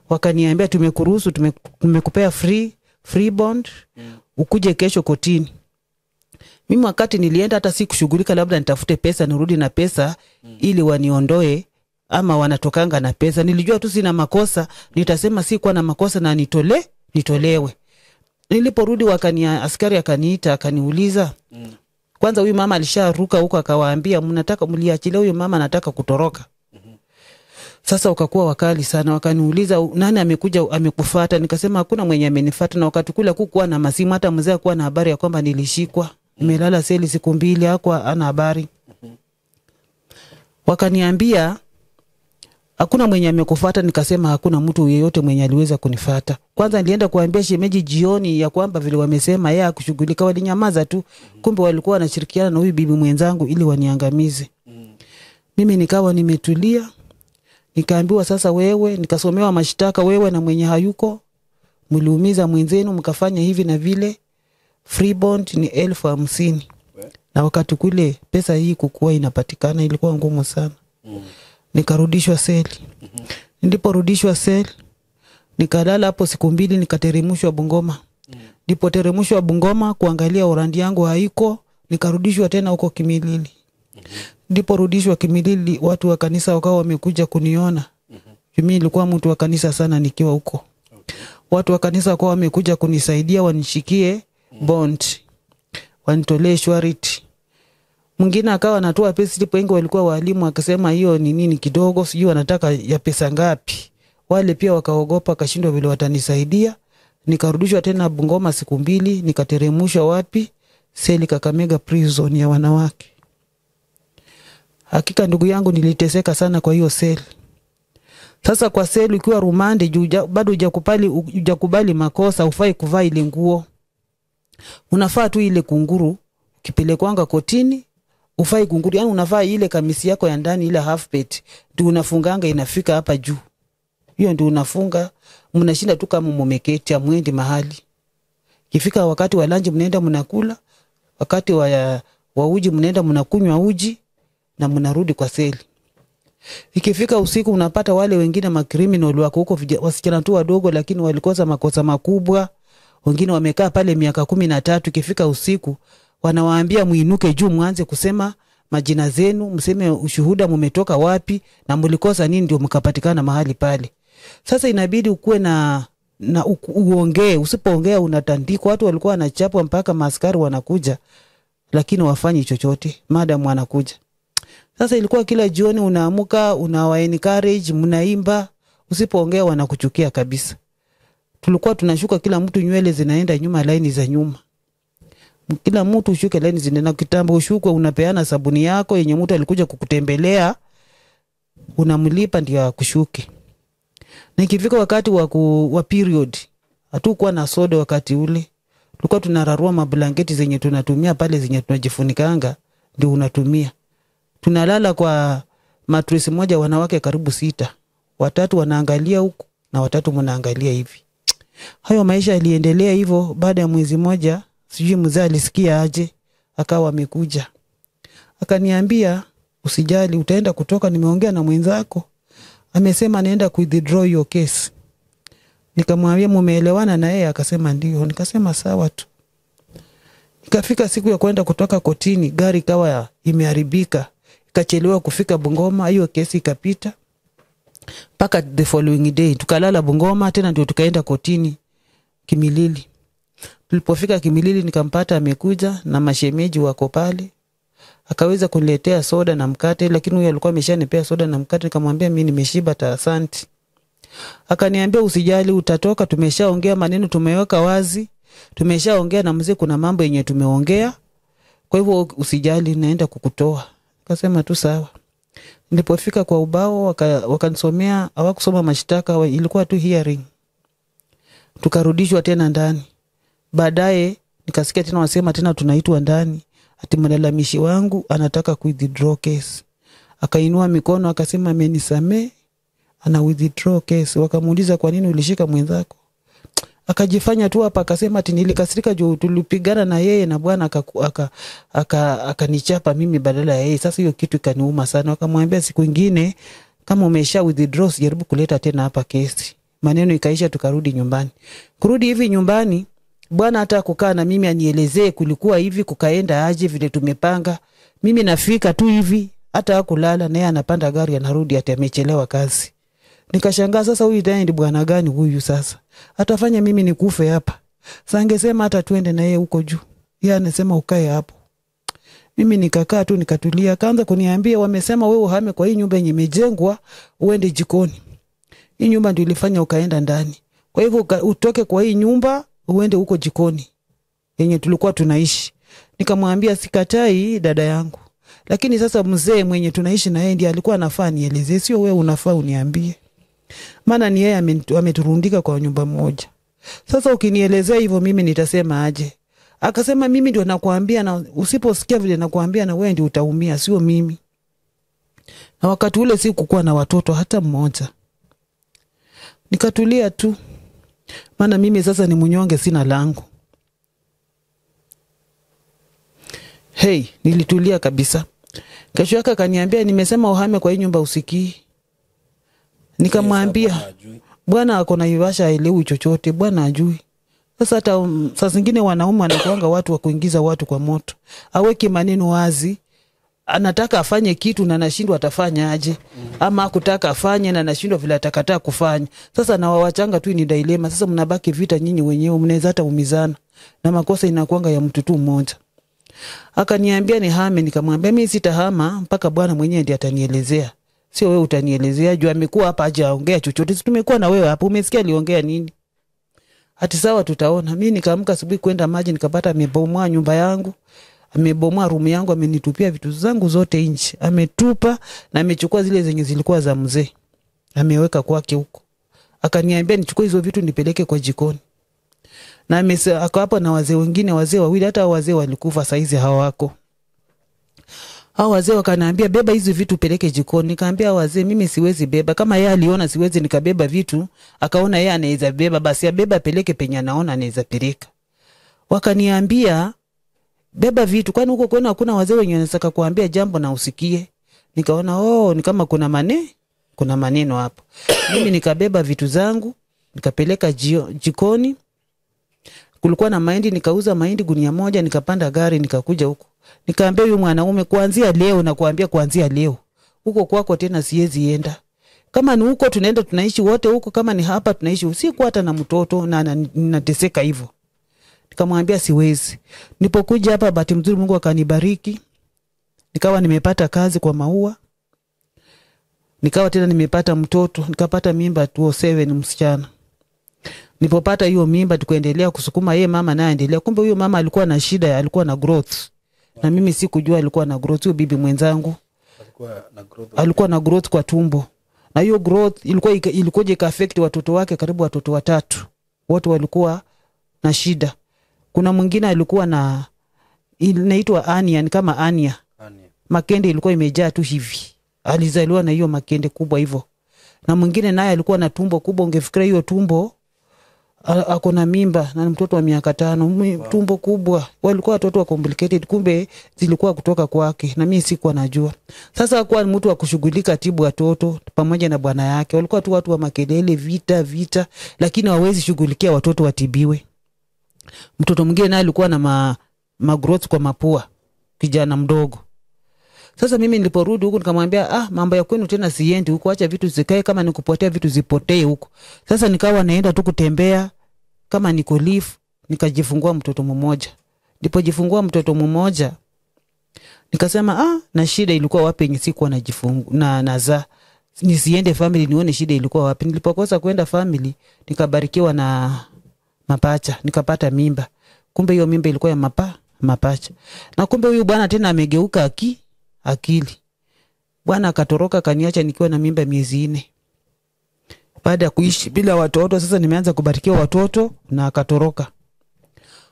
Wakaniambia tumekuruhusu, tumekupea free bond. Ukuje kesho kotini. Mimi wakati nilienda hata si kushughulika labda nitafute pesa nirudi na pesa ili waniondoe ama wanatokanga na pesa. Nilijua tu sina makosa, nitasema si kwa na makosa na nitolewe. Niliporudi askari akaniita akaniuliza. Kwanza huyu mama alisharuka huko akawaambia mnataka mliachilia huyu mama anataka kutoroka. Sasa ukakuwa wakali sana. Wakaniuliza nani amekuja amekufuata? Nikasema hakuna mwenye amenifuata, na wakati kule kukuwa na masimu, hata mzee kuwa na habari ya kwamba nilishikwa. Nimelala seli siku 2 hakuwa ana habari. Wakaniambia hakuna mwenye amekufuata. Nikasema hakuna mtu yeyote mwenye aliweza kunifuata. Kwanza nilienda kuambia shemeji jioni ya kwamba vile wamesema yeye akushughulika, walinyamaza tu. Kumbe walikuwa wanashirikiana na huyu bibi mwenzangu ili waniangamize. Mimi nikawa nimetulia. Nikaambiwa sasa wewe, nikasomewa mashtaka, wewe na mwenye hayuko mliumiza mwenzenu, mkafanya hivi na vile. Free bond ni 50,000. Na wakati kule pesa hii kukua inapatikana ilikuwa ngumu sana. Nikarudishwa seli. Niliporudishwa seli, nikalala hapo siku 2, nikateremshwa Bungoma. Nilipoteremshwa Bungoma kuangalia orandi yangu haiko, nikarudishwa tena huko Kimilili. Niliporudishwa Kimilili, watu wa kanisa wakawa wamekuja kuniona. Mimi nilikuwa mtu wa kanisa sana nikiwa huko. Watu wa kanisa wakawa wamekuja kunisaidia wanishikie bond, wanitolee surety. Mwingine akawa anatoa pesa ndipo wengi walikuwa walimu, akasema hiyo ni nini kidogo, sijui wanataka ya pesa ngapi. Wale pia wakaogopa, kashindwa vile watanisaidia. Nikarudishwa tena Bungoma siku 2, nikateremshwa wapi? Seli Kakamega prison ya wanawake. Hakika ndugu yangu niliteseka sana kwa hiyo seli. Sasa kwa seli ukiwa rumande bado hujakubali makosa, ufai kuvaa ile nguo. Unafaa tu ile kunguru, ukipelekwanga kotini ufai kunguru, yani unavaa ile kamisi yako ya ndani ile half pet, ndio unafunganga inafika hapa juu. Hiyo ndio unafunga, mnashinda tu kama mmeketi amwendi mahali. Kifika wakati wa lunch mnaenda mnakula, wakati wa uji mnaenda mnakunywa uji na mnarudi kwa seli. Ikifika usiku unapata wale wengine macriminal wako huko, wasichana tu wadogo lakini walikosa makosa makubwa. Wengine wamekaa pale miaka 13. Ikifika usiku wanawaambia muinuke juu muanze kusema majina zenu, mseme ushuhuda mmetoka wapi na mlikosa nini ndio mkapatikana mahali pale. Sasa inabidi ukue na uongee. Usipoongea unatandikwa. Watu walikuwa wanachapwa mpaka maaskari wanakuja, lakini wafanyi chochote madam wanakuja. Sasa ilikuwa kila jioni unaamuka, unawa encourage, mnaimba. Usipoongea wanakuchukia kabisa. Tulikuwa tunashuka kila mtu nywele zinaenda nyuma, laini za nyuma. Kila mtu ushuke laini zinaenda kitambo. Ushukwe unapeana sabuni yako yenye mtu alikuja kukutembelea, unamlipa ndio akushuke. Na ikifika wakati wa period, hatukuwa na soda wakati ule. Tulikuwa tunararua mablanketi zenye tunatumia pale zenye tunajifunikanga ndio unatumia. Tunalala kwa mattress moja wanawake karibu 6. 3 wanaangalia huku na 3 mnaangalia hivi. Hayo maisha yaliendelea hivyo. Baada ya mwezi moja, sijui mzee alisikia aje, akawa amekuja. Akaniambia, usijali, utaenda kutoka, nimeongea na mwenzako. Amesema anaenda withdraw your case. Nikamwambia mumeelewana na yeye? Akasema ndio. Nikasema sawa tu. Ikafika siku ya kwenda kutoka kotini, gari kawa imeharibika. Ikachelewa kufika Bungoma, hiyo kesi ikapita. Paka the following day tukalala Bungoma, tena ndio tukaenda kotini Kimilili. Tulipofika Kimilili nikampata amekuja na mashemeji wako pale. Akaweza kuniletea soda na mkate, lakini huyo alikuwa ameshanipea soda na mkate. Nikamwambia mimi nimeshiba, asante. Akaniambia usijali, utatoka, tumeshaongea maneno, tumeweka wazi. Tumeshaongea na mzee, kuna mambo yenye tumeongea. Kwa hivyo usijali, naenda kukutoa. Akasema tu sawa. Nilipofika kwa ubao wakanisomea, hawakusoma mashtaka, ilikuwa tu hearing. Tukarudishwa tena ndani. Baadaye nikasikia tena wasema tena tunaitwa ndani. Ati mlalamishi wangu anataka withdraw case. Akainua mikono akasema amenisamee, ana withdraw case. Wakamuuliza kwa nini ulishika mwenzako? Akajifanya tu hapa akasema ati nilikasirika juu tulipigana na yeye na bwana akanichapa mimi badala ya yeye. Sasa hiyo kitu ikaniuma sana. Wakamwambia siku nyingine kama umesha withdraw jaribu kuleta tena hapa kesi. Maneno ikaisha, tukarudi nyumbani. Kurudi hivi nyumbani, bwana hata kukaa na mimi anielezee kulikuwa hivi, kukaenda aje vile tumepanga. Mimi nafika tu hivi, hata hakulala, naye anapanda gari anarudi ati amechelewa kazi. Nikashangaa, sasa huyu ndiye bwana gani huyu sasa? Atafanya mimi nikufe hapa. Sasa angesema hata tuende na yeye huko juu. Yeye anasema ukae hapo. Mimi nikakaa tu nikatulia. Kaanza kuniambia wamesema wewe uhame kwa hii nyumba yenye imejengwa uende jikoni. Hii nyumba ndio ilifanya ukaenda ndani. Kwa hivyo utoke kwa hii nyumba uende huko jikoni yenye tulikuwa tunaishi. Nikamwambia sikatai dada yangu. Lakini sasa mzee mwenye tunaishi na yeye ndiye alikuwa anafaa nielezee, sio wewe unafaa uniambie. Maana ni yeye ameturundika kwa nyumba moja. Sasa ukinielezea hivyo mimi nitasema aje? Akasema mimi ndio nakuambia, na usiposikia vile nakuambia na wewe ndio utaumia, sio mimi. Na wakati ule sikukuwa na watoto hata mmoja. Nikatulia tu. Maana mimi sasa ni mnyonge, sina langu. Nilitulia kabisa. Kesho yake akaniambia nimesema uhame kwa hii nyumba usikii. Nikamwambia bwana ako na Ivasha haelewi chochote, bwana ajui. Sasa hata saa zingine wanaume wanakuanga watu wa kuingiza watu kwa moto. Aweke maneno wazi. Anataka afanye kitu na anashindwa atafanya aje. Ama hakutaka afanye na anashindwa vile atakataa kufanya. Sasa na wawachanga tu ni dilema. Sasa mnabaki vita nyinyi wenyewe, mnaweza hata umizana. Na makosa inakuanga ya mtu tu mmoja. Akaniambia nihame, nikamwambia mimi sitahama mpaka bwana mwenyewe ndiye atanielezea. Sio wewe utanielezea, juu amekuwa hapa hajaongea chochote. Sisi tumekuwa na wewe hapo, umesikia aliongea nini? Ati sawa tutaona. Mimi nikaamka asubuhi kwenda maji, nikapata amebomoa nyumba yangu. Amebomoa room yangu, amenitupia vitu zangu zote nje. Ametupa na amechukua zile zenye zilikuwa za mzee. Ameweka kwake huko. Akaniambia nichukue hizo vitu nipeleke kwa jikoni. Na ako hapo na wazee wengine, wazee wawili, hata wazee walikufa saizi hawako. Hao wazee wakaniambia beba hizo vitu peleke jikoni. Nikamwambia wazee mimi siwezi beba. Kama yeye aliona siwezi nikabeba vitu, akaona yeye anaweza beba, basi abeba peleke penye anaona anaweza peleka. Wakaniambia beba vitu, kwani huko kwenu hakuna wazee wenye wanataka kuambia jambo na usikie. Nikaona ni kama kuna maneno hapo. Mimi nikabeba vitu zangu, nikapeleka jikoni. Kulikuwa na mahindi, nikauza mahindi gunia moja, nikapanda gari nikakuja huko. Nikaambia huyu mwanaume kuanzia leo, na kuambia kuanzia leo huko kwako tena siwezi enda. Kama ni huko tunaenda tunaishi wote huko, kama ni hapa tunaishi usiku hata na mtoto na nateseka hivyo. Nikamwambia siwezi. Nipokuja hapa bahati mzuri Mungu akanibariki. Nikawa nimepata kazi kwa maua. Nikawa tena nimepata mtoto, nikapata mimba 207 msichana. Nilipopata hiyo mimba tukaendelea kusukuma yeye mama naye endelea. Kumbe huyo mama alikuwa na shida, alikuwa na growth. Na mimi sikujua alikuwa na growth. Huyo bibi mwenzangu alikuwa na growth kwa tumbo. Na hiyo growth ilikuwa ika-affect watoto wake, karibu watoto 3. Wote walikuwa na shida. Kuna mwingine alikuwa na inaitwa ania, ni kama ania. Makende ilikuwa imejaa tu hivi. Alizaliwa na hiyo makende kubwa hivyo. Na mwingine naye alikuwa na tumbo kubwa, ungefikiria hiyo tumbo ako na mimba na mtoto wa miaka 5, tumbo kubwa. Walikuwa watoto wa complicated, kumbe zilikuwa kutoka kwake na mimi sikuwa najua. Sasa hakuwa mtu wa kushughulika tibu watoto pamoja na bwana yake. Walikuwa tu watu wa makelele, vita, lakini hawezi shughulikia watoto watibiwe. Mtoto mwingine naye alikuwa na growth kwa mapua, kijana mdogo. Sasa mimi niliporudi huko nikamwambia mambo ya kwenu tena siendi huko, acha vitu zikae, kama nikupotea vitu zipotee huko. Sasa nikawa naenda tu kutembea kama niko leave, nikajifungua mtoto mmoja. Nilipojifungua mtoto mmoja nikasema na shida ilikuwa wapi yenye sikuwa najifungua nazaa. Nisiende family nione shida ilikuwa wapi. Nilipokosa kwenda family nikabarikiwa na mapacha, nikapata mimba. Kumbe hiyo mimba ilikuwa ya mapacha. Na kumbe huyu bwana tena amegeuka akili. Bwana akatoroka kaniacha nikiwa na mimba miezi 4. Baada ya kuishi bila watoto, sasa nimeanza kubarikiwa watoto na akatoroka.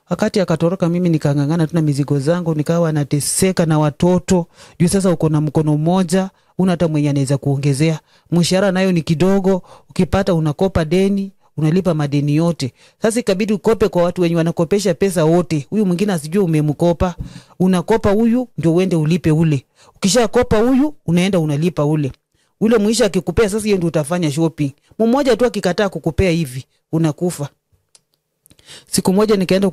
Wakati akatoroka mimi nikangangana tuna mizigo zangu, nikawa nateseka na watoto. Juu sasa uko na mkono mmoja, una hata mwenye anaweza kuongezea. Mshahara nayo ni kidogo, ukipata unakopa deni, unalipa madeni yote. Sasa ikabidi ukope kwa watu wenye wanakopesha pesa wote. Huyu mwingine asijue umemkopa. Unakopa huyu ndio uende ulipe ule. Ukishakopa huyu unaenda unalipa ule. Ule mwisho akikupea sasa hiyo ndio utafanya shopping. Mmoja tu akikataa kukupea hivi unakufa. Siku moja nikaenda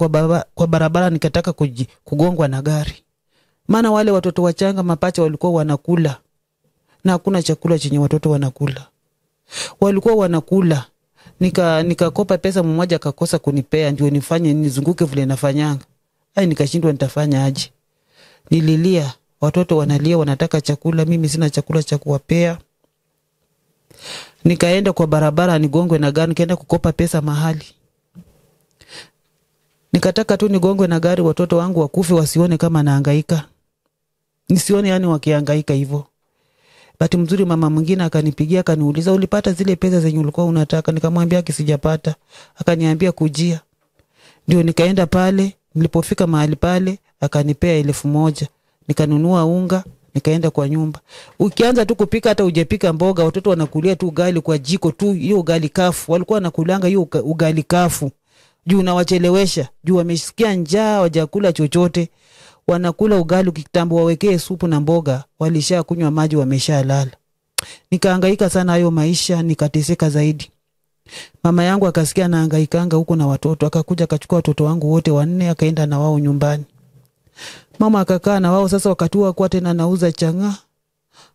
kwa barabara nikataka kugongwa na gari. Maana wale watoto wachanga mapacha walikuwa wanakula. Na hakuna chakula chenye watoto wanakula. Walikuwa wanakula. Nikakopa pesa, mmoja akakosa kunipea ndio nifanye nizunguke vile nafanyanga. Nikashindwa nitafanya aje. Nililia, watoto wanalia wanataka chakula, mimi sina chakula cha kuwapea. Nikaenda kwa barabara nigongwe na gari, nikaenda kukopa pesa mahali. Nikataka tu nigongwe na gari watoto wangu wakufe wasione kama nahangaika. Nisione yani wakihangaika hivyo. Bahati mzuri mama mwingine akanipigia akaniuliza ulipata zile pesa zenye ulikuwa unataka? Nikamwambia sijapata. Akaniambia kujia. Ndio nikaenda pale, nilipofika mahali pale akanipea 1000. Nikanunua unga, nikaenda kwa nyumba. Ukianza tu kupika hata hujapika mboga, watoto wanakulia tu ugali kwa jiko tu, hiyo ugali kafu. Walikuwa wanakulanga hiyo ugali kafu. Juu unawachelewesha, juu wamesikia njaa hawajakula chochote. Wanakula ugali kitambo wawekee supu na mboga, walisha kunywa maji wameshalala. Nikahangaika sana hayo maisha, nikateseka zaidi. Mama yangu akasikia nahangaikanga huko na watoto, akakuja akachukua watoto wangu wote 4 akaenda na wao nyumbani. Mama akakaa na wao sasa wakati huo kwa tena anauza chang'aa.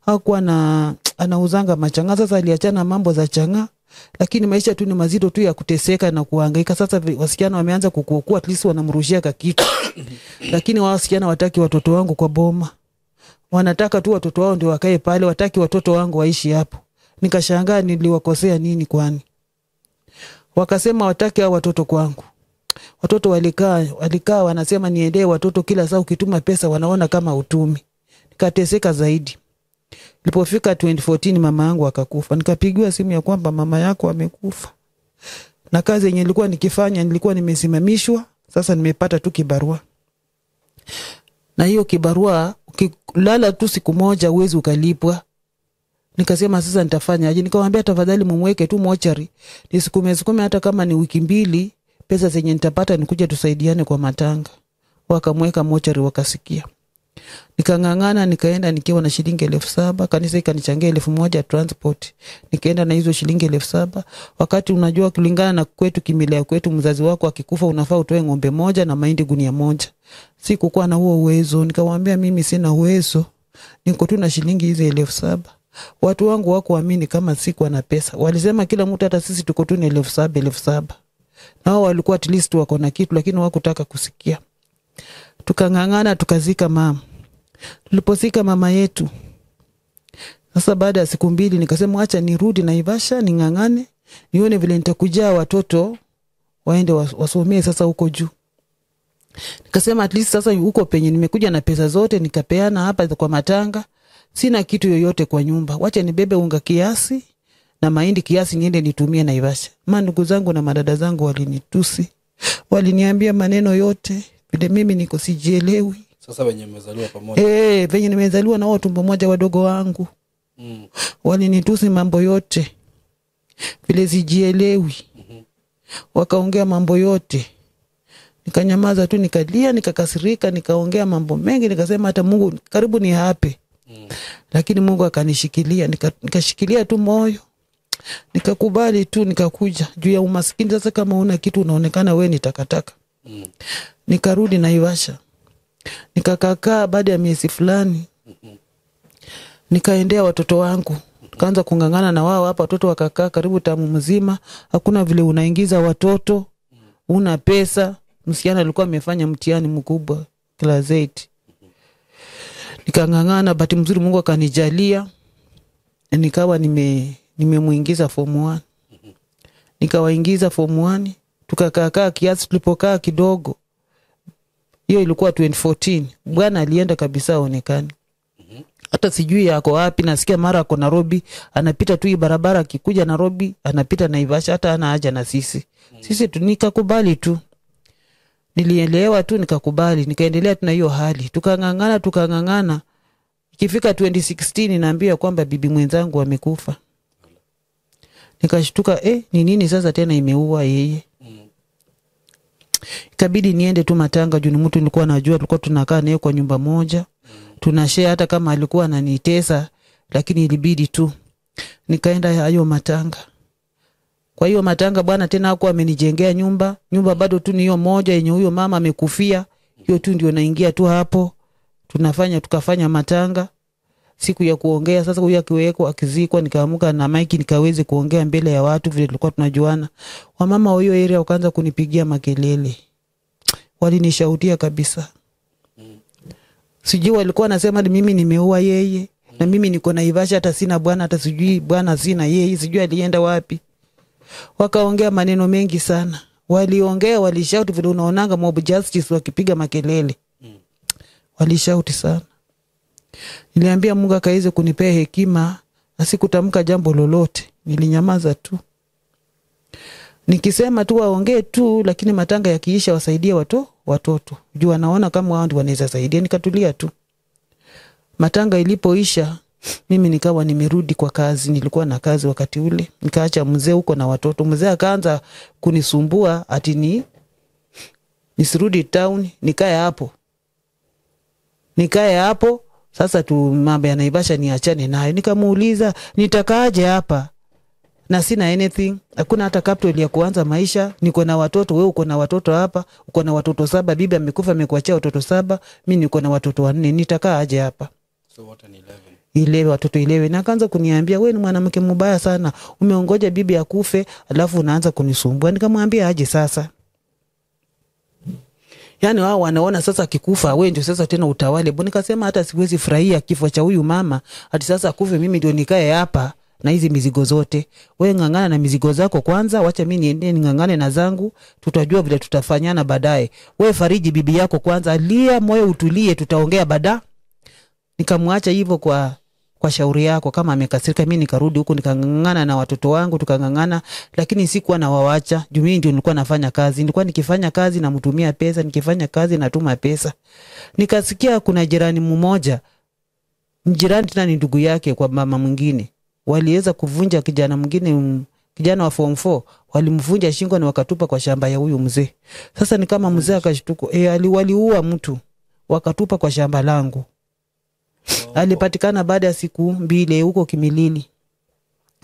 Hakuwa anauzanga machang'aa, sasa aliachana mambo za chang'aa. Lakini maisha tu ni mazito tu ya kuteseka na kuhangaika. Sasa wasichana wameanza kukua, at least wanamrushia kakitu. Lakini wasichana wataki watoto wangu kwa boma. Wanataka tu watoto wao ndio wakae pale, wataki watoto wangu waishi hapo. Nikashangaa niliwakosea nini kwani? Wakasema wataki hao watoto kwangu. Watoto walikaa wanasema niendee watoto kila saa, ukituma pesa wanaona kama utumi. Nikateseka zaidi. Nilipofika 2014 mama yangu akakufa. Nikapigiwa simu ya kwamba mama yako amekufa. Na kazi yenye nilikuwa nikifanya nilikuwa nimesimamishwa, sasa nimepata tu kibarua. Na hiyo kibarua ukilala tu siku moja huwezi ukalipwa. Nikasema sasa nitafanya aje? Nikamwambia tafadhali mumweke tu mochari. Nisikume hata kama ni wiki 2, pesa zenye nitapata nikuja tusaidiane kwa matanga. Wakamweka mochari wakasikia. Nikangangana nikaenda nikiwa na shilingi 7,000, kanisa ikanichangia 1,000 transport. Nikaenda na hizo shilingi 7,000. Wakati unajua kulingana na kwetu kimila kwetu mzazi wako akikufa unafaa utoe ng'ombe 1 na mahindi gunia 1. Sikukuwa na huo uwezo, nikamwambia mimi sina uwezo. Niko tu na shilingi hizo 7,000. Watu wangu hawakuamini kama sikuwa na pesa. Walisema kila mtu hata sisi tuko tu na 7,000. Na wao walikuwa at least wako na kitu lakini hawakutaka kusikia. Tukangangana tukazika mama. Tulipozika mama yetu. Sasa baada ya siku 2 nikasema acha nirudi Naivasha ningangane nione vile nitakujaa watoto waende wasomee sasa huko juu. Nikasema at least sasa huko penye nimekuja na pesa zote nikapeana hapa kwa matanga. Sina kitu yoyote kwa nyumba. Wacha nibebe unga kiasi na mahindi kiasi niende nitumie Naivasha. Maana ndugu zangu na madada zangu walinitusi. Waliniambia maneno yote. Vile mimi niko sijielewi. Sasa wenye mmezaliwa pamoja. Venye nimezaliwa na wao tumbo moja wadogo wangu. Walinitusi mambo yote. Vile sijielewi. Wakaongea mambo yote. Nikanyamaza tu, nikalia, nikakasirika, nikaongea mambo mengi, nikasema hata Mungu karibu ni hape. Lakini Mungu akanishikilia, nikashikilia tu moyo. Nikakubali tu, nikakuja juu ya umaskini. Sasa kama una kitu unaonekana wewe ni takataka. Nikarudi Naivasha. Nikakaa baada ya miezi fulani. Nikaendea watoto wangu. Tukaanza kungangana na wao hapa, watoto wakakaa karibu tamu mzima. Hakuna vile unaingiza watoto, una pesa. Msichana alikuwa amefanya mtihani mkubwa class 8. Nikangangana, bahati mzuri Mungu akanijalia. Nikawa nimemuingiza form 1. Nikawaingiza form 1. Tukakaa kiasi, tulipokaa kidogo. Hiyo ilikuwa 2014. Bwana alienda kabisa aonekane. Hata sijui yako wapi, nasikia mara ako Nairobi, anapita tu hii barabara, akikuja Nairobi, anapita Naivasha, hata ana haja na sisi. Sisi nikakubali tu. Nilielewa tu, nikakubali, nikaendelea tuna hiyo hali. Tukangangana. Ikifika 2016 naambia kwamba bibi mwenzangu amekufa. Nikashtuka, ni nini sasa tena imeua yeye? Ikabidi niende tu matanga juu ni mtu nilikuwa najua, tulikuwa tunakaa naye kwa nyumba moja. Tunashare hata kama alikuwa ananitesa, lakini ilibidi tu. Nikaenda hayo matanga. Kwa hiyo matanga bwana tena hakuwa amenijengea nyumba. Nyumba bado tu ni hiyo moja yenye huyo mama amekufia. Hiyo tu ndio naingia tu hapo. Tukafanya matanga. Siku ya kuongea sasa, huyo akiweko akizikwa, nikaamuka na maiki nikaweze kuongea mbele ya watu vile tulikuwa tunajuana. Wamama wa hiyo area wakaanza kunipigia makelele. Walinishautia kabisa. Sijui walikuwa nasema mimi nimeua yeye, na mimi niko Naivasha, hata sina bwana, hata sijui bwana sina yeye, sijui alienda wapi. Wakaongea maneno mengi sana. Waliongea, walishout vile unaonanga mob justice wakipiga makelele. Walishout sana. Niliambia Mungu akaweze kunipea hekima, asikutamka jambo lolote. Nilinyamaza tu. Nikisema tu waongee tu, lakini matanga yakiisha wasaidie watoto. Juu anaona kama wao ndio wanaweza saidia, nikatulia tu. Matanga ilipoisha, mimi nikawa nimerudi kwa kazi. Nilikuwa na kazi wakati ule. Nikaacha mzee huko na watoto. Mzee akaanza kunisumbua ati nisirudi town, nikae hapo. Sasa tu mambo ya Naivasha niachane nayo. Nikamuuliza nitakaaje hapa na sina anything, hakuna hata capital ya kuanza maisha. Niko na watoto, wewe uko na watoto hapa, uko na watoto 7, bibi amekufa amekuachia watoto 7, mimi niko na watoto 4, nitakaaje hapa? So what an 11? Watoto 11. Na akaanza kuniambia wewe ni mwanamke mbaya sana, umeongoja bibi akufe alafu unaanza kunisumbua. Nikamwambia aje sasa? Yaani wao wanaona sasa akikufa wewe ndio sasa tena utawale. Nikasema hata siwezi furahia kifo cha huyu mama, hadi sasa akufe mimi ndio nikae hapa na hizi mizigo zote. Wewe ngangana na mizigo zako kwanza, wacha mimi niende ningangane na zangu, tutajua vile tutafanyana baadaye. Wewe fariji bibi yako kwanza, lia moyo utulie, tutaongea baadaye. Nikamwacha hivyo kwa shauri yako. Kama amekasirika, mimi nikarudi huko nikangangana na watoto wangu, tukangangana, lakini sikuwa na wawacha. Juu mimi ndio nilikuwa nafanya kazi. Nilikuwa nikifanya kazi na mtumia pesa, nikifanya kazi natuma pesa. Nikasikia kuna jirani mmoja, jirani tena ni ndugu yake kwa mama mwingine, waliweza kuvunja kijana mwingine, kijana wa form 4, walimvunja shingo na wakatupa kwa shamba ya huyu mzee. Sasa ni kama mzee akashtuko, waliua mtu wakatupa kwa shamba langu. Alipatikana baada ya siku 2 huko Kimilili.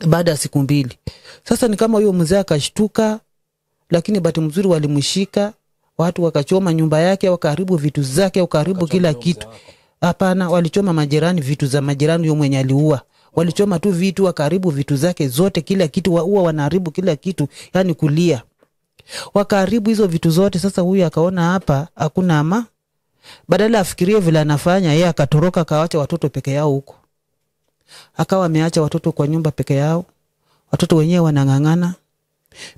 Baada ya siku 2. Sasa ni kama huyo mzee akashtuka, lakini bahati mzuri walimshika, watu wakachoma nyumba yake, wakaharibu vitu zake, wakaharibu kila kitu. Hapana, walichoma majirani, vitu za majirani yule mwenye aliua. Walichoma tu vitu, wakaharibu vitu zake zote, kila kitu waua, wanaharibu kila kitu, yani kulia. Wakaharibu hizo vitu zote. Sasa huyu akaona hapa hakuna ama, badala afikirie vile anafanya, yeye akatoroka, akaacha watoto peke yao huko. Akawa ameacha watoto kwa nyumba peke yao. Watoto wenyewe wanangangana.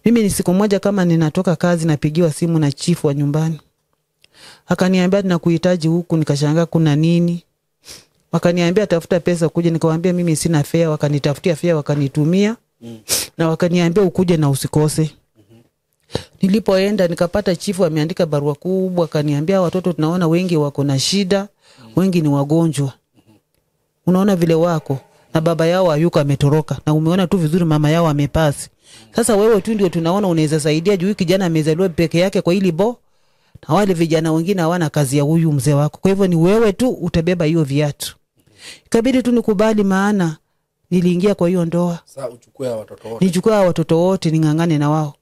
Mimi ni siku moja kama ninatoka kazi, napigiwa simu na chifu wa nyumbani. Akaniambia nakuhitaji huku. Nikashangaa kuna nini? Wakaniambia tafuta pesa kuja. Nikamwambia mimi sina fare. Wakanitafutia fare, wakanitumia. Na wakaniambia ukuje na usikose. Nilipoenda nikapata chifu ameandika barua kubwa, akaniambia watoto tunaona wengi wako na shida, wengi ni wagonjwa. Unaona vile wako, na baba yao hayuko ametoroka, na umeona tu vizuri mama yao amepasi. Sasa wewe tu ndio tunaona unaweza saidia juu kijana amezaliwa peke yake kwa hili bo, na wale vijana wengine hawana kazi ya huyu mzee wako. Kwa hivyo ni wewe tu utabeba hiyo viatu. Ikabidi tu nikubali, maana niliingia kwa hiyo ndoa. Sasa uchukue watoto wote. Nichukue watoto wote ningangane na wao.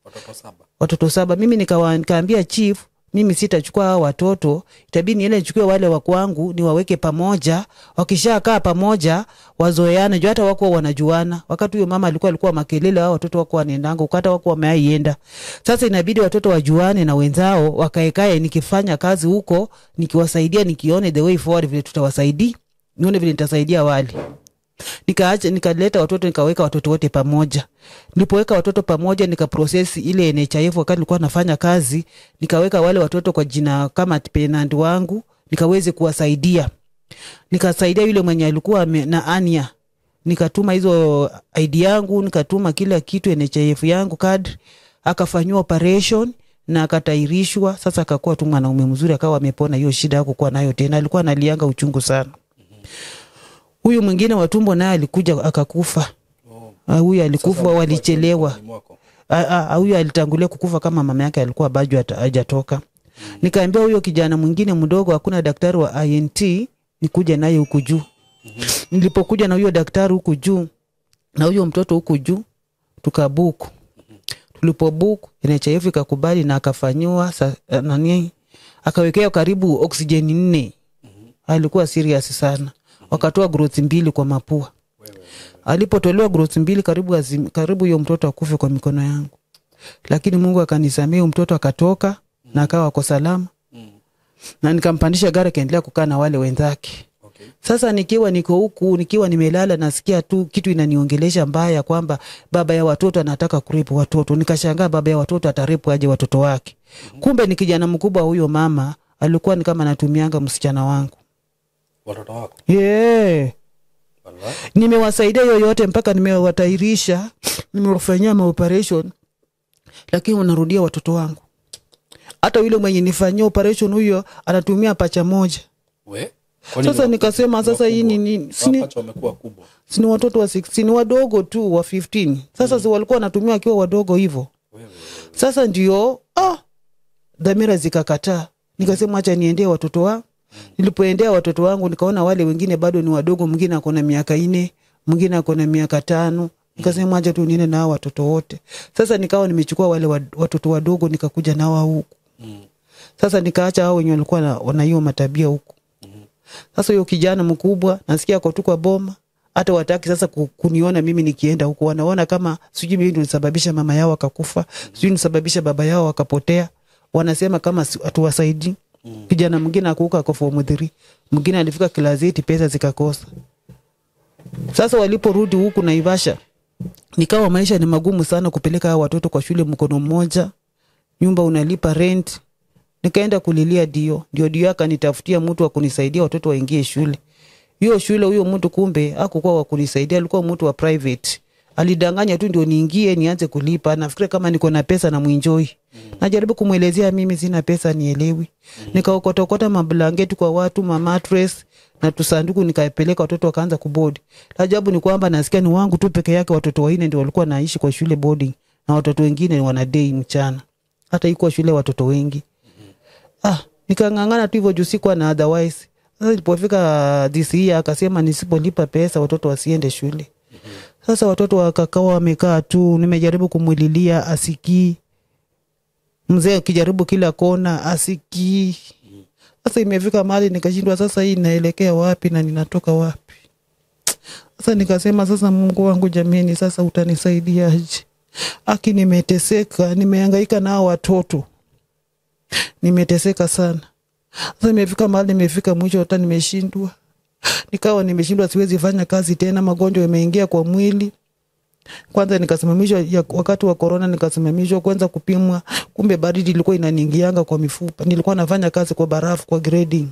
Watoto saba. Mimi nikaambia chief, mimi sitachukua hao watoto, itabidi niende nichukue wale wa kwangu niwaweke pamoja. Wakishakaa pamoja wazoeane, juu hata wako wanajuana. Wakati huyo mama alikuwa makelele, hao watoto wako wanaendanga ukata wako wameaienda. Sasa inabidi watoto wajuane na wenzao, wakaekae nikifanya kazi huko, nikiwasaidia, nikione the way forward vile tutawasaidia, nione vile nitasaidia wale. Nikaleta watoto, nikaweka watoto wote pamoja. Nilipoweka watoto pamoja, nikaprocess ile NHIF wakati nilikuwa nafanya kazi, nikaweka wale watoto kwa jina kama tenant wangu, nikaweze kuwasaidia. Nikasaidia yule mwenye alikuwa na ania. Nikatuma hizo ID yangu, nikatuma kila kitu NHIF yangu card, akafanywa operation na akatairishwa. Sasa akakuwa tu mwanaume mzuri, akawa amepona hiyo shida yako kwa nayo tena. Alikuwa analianga uchungu sana. Huyu mwingine wa tumbo naye alikuja akakufa. Huyu alikufa, walichelewa. Huyu alitangulia kukufa kama mama yake alikuwa bado hajatoka. Nikaambia huyo kijana mwingine mdogo, hakuna daktari wa INT, nikuja naye huku juu. Nilipokuja na huyo daktari huku juu na huyo mtoto huku juu, tukabuku. Tulipobuku NHIF ikakubali na akafanywa akawekea karibu oksijeni 4. Alikuwa serious sana. Wakatoa growth 2 kwa mapua. Alipotolewa growth 2 karibu hiyo mtoto akufe kwa mikono yangu. Lakini Mungu akanisamea, mtoto akatoka na akawa kwa salama. Na nikampandisha gari kaendelea kukaa na wale wenzake. Sasa nikiwa niko huku, nikiwa nimelala, nasikia tu kitu inaniongelesha mbaya kwamba baba ya watoto anataka kurepu watoto. Nikashangaa baba ya watoto atarepu aje watoto wake. Kumbe ni kijana mkubwa huyo mama, alikuwa ni kama anatumianga msichana wangu. Watoto wako? Nimewasaidia yoyote mpaka nimewatairisha, nimewafanyia operation, lakini wanarudia watoto wangu. Hata yule mwenye nifanyia operation huyo anatumia pacha moja. Sasa nikasema sasa hii ni pacha wamekuwa kubwa. Si watoto wa 16, wadogo tu wa 15. Sasa si walikuwa wanatumia wakiwa wadogo hivyo. Sasa ndio dhamira zikakataa. Nikasema acha niendee watoto wangu. Nilipoendea watoto wangu nikaona wale wengine bado ni wadogo, mwingine ako na miaka 4, mwingine ako na miaka 5. Nikasema acha tu niende na watoto wote. Sasa nikawa nimechukua wale watoto wadogo nikakuja nao huku. Sasa nikaacha hao wenye walikuwa wana hiyo matabia huku. Sasa hiyo kijana mkubwa nasikia kwa tu kwa boma, hata wataki sasa kuniona mimi nikienda huko. Wanaona kama sijui mimi ndio nilisababisha mama yao akakufa, sijui nilisababisha baba yao akapotea. Wanasema kama hatuwasaidii. Kijana mwingine akuuka kwa form 3, mwingine alifika class 8, pesa zikakosa. Sasa waliporudi huku Naivasha, nikawa maisha ni magumu sana kupeleka hao watoto kwa shule mkono mmoja. Nyumba unalipa rent. Nikaenda kulilia Dio akanitafutia mtu wa kunisaidia watoto waingie shule. Hiyo shule huyo mtu kumbe hakukuwa wa kunisaidia, alikuwa mtu wa private. Alidanganya tu ndio niingie nianze kulipa. Nafikiri kama niko na pesa na muenjoy. Najaribu kumuelezea mimi sina pesa, nielewi. Nikaokota mablanketi kwa watu, mattress na tusanduku, nikaipeleka watoto wakaanza kubodi. Ajabu ni kwamba nasikia ni wangu tu peke yake watoto 4 ndio walikuwa naishi kwa shule boarding, na watoto wengine wana day mchana. Hata iko shule watoto wengi. Nikangangana tu hivyo juu sikuwa na otherwise. Sasa ilipofika this year akasema nisipolipa pesa watoto wasiende shule. Sasa watoto wakakawa wamekaa tu, nimejaribu kumwililia asikii. Mzee akijaribu kila kona asikii. Sasa imefika mahali nikashindwa sasa hii naelekea wapi na ninatoka wapi. Sasa nikasema sasa Mungu wangu jameni, sasa utanisaidia aje? Nimeteseka, nimehangaika na watoto. Nimeteseka sana. Sasa imefika mahali nimefika mwisho hata nimeshindwa. Nikawa nimeshindwa, siwezi fanya kazi tena, magonjwa yameingia kwa mwili. Kwanza nikasimamishwa wakati wa corona, nikasimamishwa kwanza kupimwa, kumbe baridi ilikuwa inaniingianga kwa mifupa. Nilikuwa nafanya kazi kwa barafu kwa grading.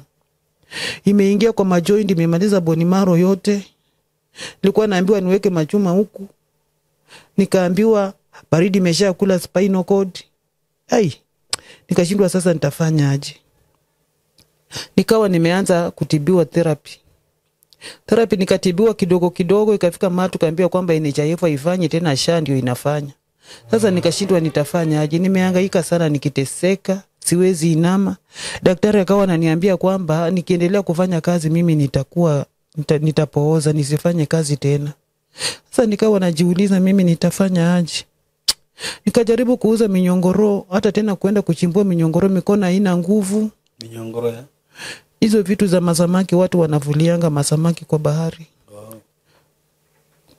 Imeingia kwa majoint, imemaliza bone marrow yote. Nilikuwa naambiwa niweke machuma huku. Nikaambiwa baridi imeshakula spinal cord. Nikashindwa sasa nitafanya aje. Nikawa nimeanza kutibiwa therapy. Therapy nikatibiwa kidogo kidogo, ikafika mahali tukaambiwa kwamba NHIF haifanye tena, SHA ndio inafanya. Sasa nikashindwa nitafanya aje. Nimehangaika sana nikiteseka, siwezi inama. Daktari akawa ananiambia kwamba nikiendelea kufanya kazi mimi nitapooza, nisifanye kazi tena. Sasa nikawa najiuliza mimi nitafanya aje. Nikajaribu kuuza minyongoro, hata tena kwenda kuchimbua minyongoro, mikono haina nguvu. Minyongoro ya hizo vitu za masamaki, watu wanavulianga masamaki kwa bahari.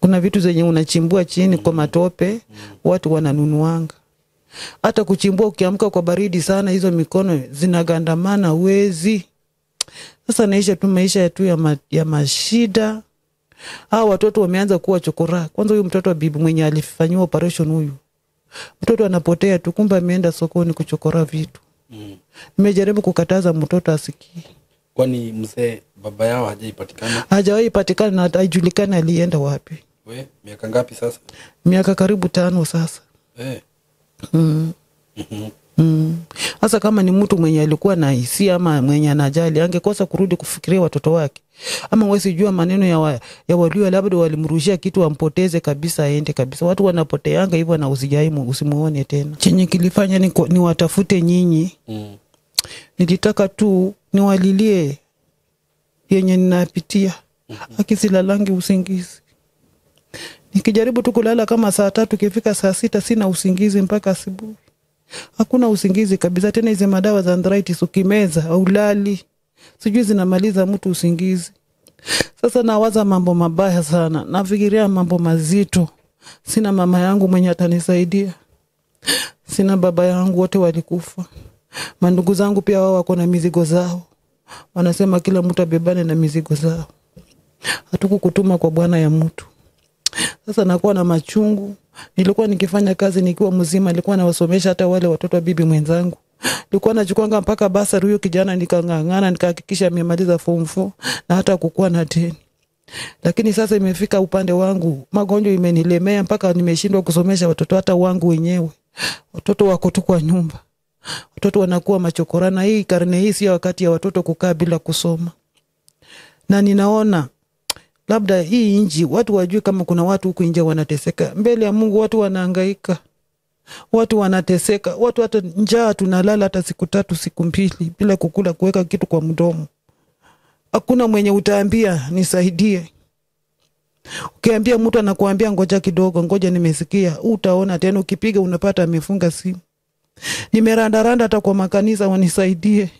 Kuna vitu zenye unachimbua chini kwa matope, watu wananunuanga. Hata kuchimbua ukiamka kwa baridi sana, hizo mikono zinagandamana, uwezi. Sasa naisha tu maisha tu ya mashida. Hao watoto wameanza kuwa chokora. Kwanza huyu mtoto wa bibi mwenye alifanyiwa operation huyu, mtoto anapotea tu, kumbe ameenda sokoni kuchokora vitu. Nimejaribu kukataza mtoto asikii. Kwani mzee baba yao hajaipatikana? Hajawahi patikana na haijulikani alienda wapi. Miaka ngapi sasa? Miaka karibu 5 sasa. Sasa kama ni mtu mwenye alikuwa na hisia ama mwenye anajali, angekosa kurudi kufikiria watoto wake. Ama wewe sijua maneno ya walio labda walimrushia kitu ampoteze kabisa, aende kabisa. Watu wanapoteanga hivyo na usimuone tena. Chenye kilifanya ni watafute nyinyi. Nilitaka tu niwalilie yenye ninapitia. Akisilalangi usingizi. Nikijaribu tu kulala kama saa 3, kifika saa 6 sina usingizi mpaka asubuhi. Hakuna usingizi kabisa. Tena hizo madawa za arthritis ukimeza au lali, sijui zinamaliza mtu usingizi. Sasa nawaza mambo mabaya sana, nafikiria mambo mazito. Sina mama yangu mwenye atanisaidia, sina baba yangu, wote walikufa. Mandugu zangu pia wao wako na mizigo zao, wanasema kila mtu abebane na mizigo zao. Hatukukutuma kwa bwana ya mtu. Sasa nakuwa na machungu. Nilikuwa nikifanya kazi nikiwa mzima, nilikuwa nawasomesha hata wale watoto wa bibi mwenzangu. Nilikuwa nachukuanga mpaka basari huyo kijana, nikangangana nikahakikisha amemaliza form 4 na hata kukua na 10. Lakini sasa imefika upande wangu, magonjwa imenilemea mpaka nimeshindwa kusomesha watoto hata wangu wenyewe. Watoto wako tu kwa nyumba. Watoto wanakuwa machokora, na hii karne hii sio wakati ya watoto kukaa bila kusoma. Na ninaona labda hii nchi watu wajue kama kuna watu huku nje wanateseka. Mbele ya Mungu watu wanahangaika. Watu wanateseka. Watu hata njaa tunalala hata siku 3 siku 2 bila kukula, kuweka kitu kwa mdomo. Hakuna mwenye utaambia nisaidie. Ukiambia mtu anakuambia ngoja kidogo, ngoja nimesikia, utaona tena ukipiga unapata amefunga simu. Nimerandaranda hata kwa makanisa wanisaidie,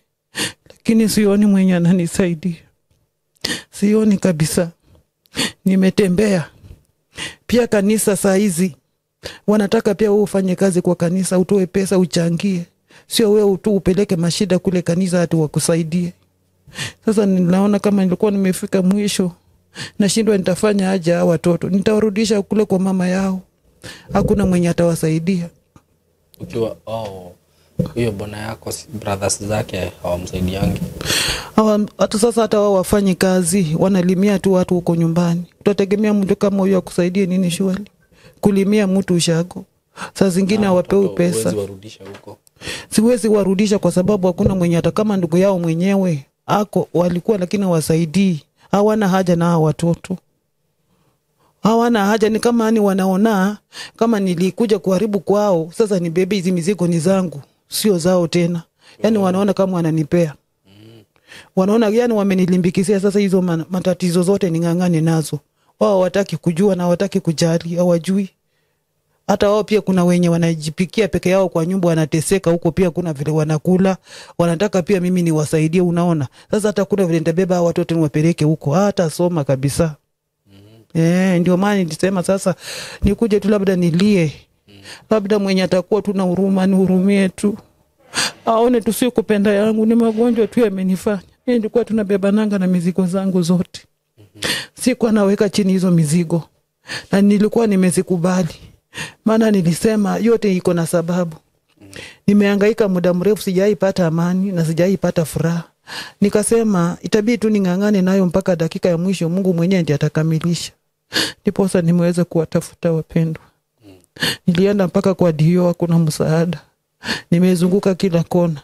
lakini sioni mwenye ananisaidia. Sioni kabisa. Nimetembea pia kanisa saa hizi wanataka pia wewe ufanye kazi kwa kanisa, utoe pesa uchangie, sio wewe tu upeleke mashida kule kanisa hata wakusaidie. Sasa ninaona kama nilikuwa nimefika mwisho, nashindwa nitafanya aje. Hao watoto nitawarudisha kule kwa mama yao, hakuna mwenye atawasaidia. Ukiwa hiyo bwana yako brothers zake hawamsaidiangi. Hata sasa hata wao wafanye kazi, wanalimia tu watu huko nyumbani. Utategemea mtu kama huyo akusaidie nini shwali? Kulimia mtu ushago. Saa zingine hawapewi pesa. Siwezi warudisha huko. Siwezi warudisha kwa sababu hakuna mwenye, hata kama ndugu yao mwenyewe walikuwa lakini wasaidii. Hawana haja na hao watoto. Hawana haja, ni kama wanaona kama nilikuja kuharibu kwao, sasa ni bebe hizi mizigo ni zangu, sio zao tena. Yani wanaona kama wananipea. Wanaona yani wamenilimbikisia sasa hizo matatizo zote ningangane nazo. Wao hawataki kujua na hawataki kujali, hawajui. Hata wao pia kuna wenye wanajipikia peke yao kwa nyumba, wanateseka huko pia, kuna vile wanakula, wanataka pia mimi niwasaidie, unaona. Sasa hata kuna vile nitabeba watoto niwapeleke huko, hata soma kabisa. Ndio maana nilisema sasa nikuje tu labda nilie. Labda mwenye atakuwa tu na huruma nihurumie tu. Aone tu sio kupenda yangu, ni magonjwa tu yamenifanya. Nilikuwa tunabeba nanga na mizigo zangu zote. Sikuwa naweka chini hizo mizigo. Na nilikuwa nimezikubali. Maana nilisema yote iko na sababu. Nimehangaika muda mrefu, sijaipata amani na sijaipata furaha. Nikasema itabidi tu ningangane nayo mpaka dakika ya mwisho, Mungu mwenyewe ndiye atakamilisha. Ndipo sasa nimeweza kuwatafuta wapendwa. Nilienda mpaka kwa Dio, hakuna msaada. Nimezunguka kila kona.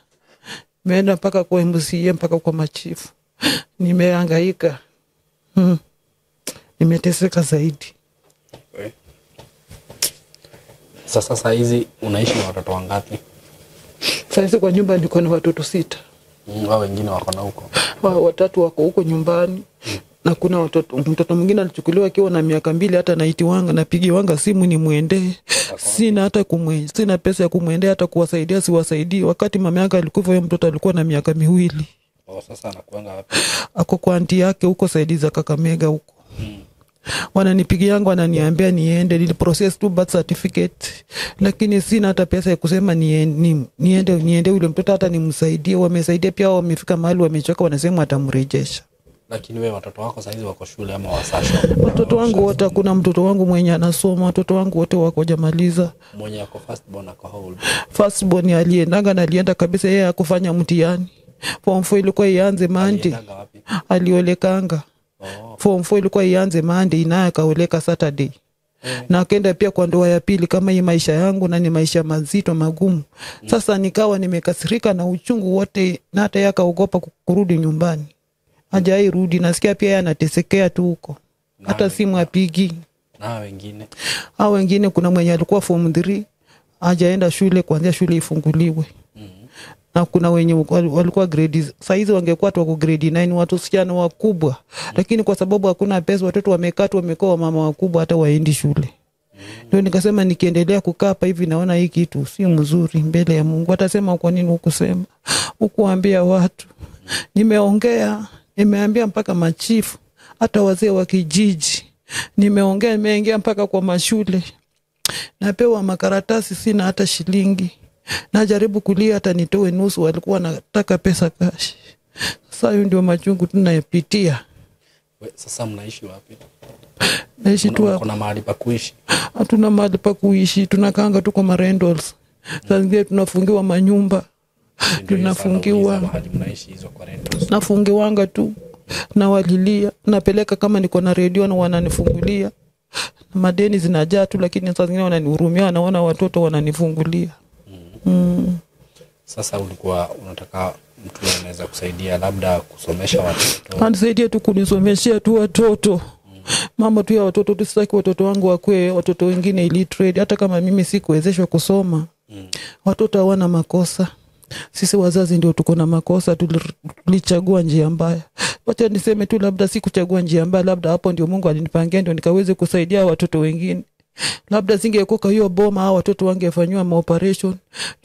Nimeenda mpaka kwa MCA, mpaka kwa machifu. Nimehangaika. Nimeteseka zaidi. Sasa saa hizi unaishi na watoto wangapi? Saa hizi kwa nyumba niko na watoto 6. Wao wengine wako na huko? Wao 3 wako huko nyumbani. Na kuna mtoto mwingine alichukuliwa akiwa na miaka 2, hata naitiwanga napigiwanga simu ni muendee. Sina hata sina pesa ya kumwendea hata kuwasaidia siwasaidii. Wakati mama yake alikufa huyo mtoto alikuwa na miaka 2. Sasa anakuanga wapi? Ako kwa aunti yake huko saidi za Kakamega huko. Wananipigianga wananiambia niende, nili process tu birth certificate, lakini sina hata pesa ya kusema niende yule mtoto hata nimsaidie. Wamesaidia pia, wamefika mahali wamechoka, wanasema watamrejesha. Lakini wewe watoto wako saizi wako shule ama wasasha? Watoto wangu wote, kuna mtoto wangu mwenye anasoma, watoto wangu wote wako jamaliza. Mwenye yako first born ako how old? First born alienda kabisa, yeye akufanya mtihani. Form 4 ilikuwa ianze Monday. Aliolekanga. Form 4 ilikuwa ianze Monday, naye akaoleka Saturday. Na akaenda pia kwa ndoa ya pili. Kama hii maisha yangu na ni maisha mazito magumu. Sasa nikawa nimekasirika na uchungu wote, na hata yakaogopa kurudi nyumbani. Hajai rudi, nasikia pia anatesekea tu huko. Hata simu apigi. Na wengine? Hao wengine kuna mwenye alikuwa form 3, hajaenda shule kuanzia shule ifunguliwe. Na kuna wenye walikuwa grade, saizi wangekuwa tu wako grade 9, watu sikiana wakubwa. Lakini kwa sababu hakuna pesa, watoto wamekatwa, wamekuwa mama wakubwa, hata waendi shule. Ndio nikasema nikiendelea kukaa hapa hivi naona hii kitu si mzuri mbele ya Mungu. Atasema kwa nini ukusema? Ukuambia watu. Nimeongea, nimeambia mpaka machifu, hata wazee wa kijiji. Nimeingia mpaka kwa mashule. Napewa makaratasi, sina hata shilingi. Najaribu kulia hata nitoe nusu, walikuwa nataka pesa cash. Sasa hiyo ndio machungu tunayopitia. Sasa mnaishi wapi? Naishi tu hapa. Kuna mahali pa kuishi? Hatuna mahali pa kuishi, tunakaanga tu kwa rentals. Sasa ndio tunafungiwa manyumba. Tunafungiwa. Mahali mnaishi hizo kwa rentals? Nafungiwanga tu. Na walilia, napeleka kama niko na radio na wananifungulia. Madeni zinajaa tu, lakini sasa zingine wananihurumia, naona watoto wananifungulia. Sasa ulikuwa unataka mtu anaweza kusaidia labda kusomesha watoto? Anisaidie tu kunisomeshia tu watoto. Mama tu ya watoto, tusitaki watoto wangu wakwe watoto wengine illiterate, hata kama mimi sikuwezeshwa kusoma. Watoto hawana makosa. Sisi wazazi ndio tuko na makosa, tulichagua njia mbaya. Wacha niseme tu labda sikuchagua njia mbaya, labda hapo ndio Mungu alinipangia ndio nikaweze kusaidia watoto wengine. Labda singekuwa hiyo boma, hao watoto wangefanywa operation.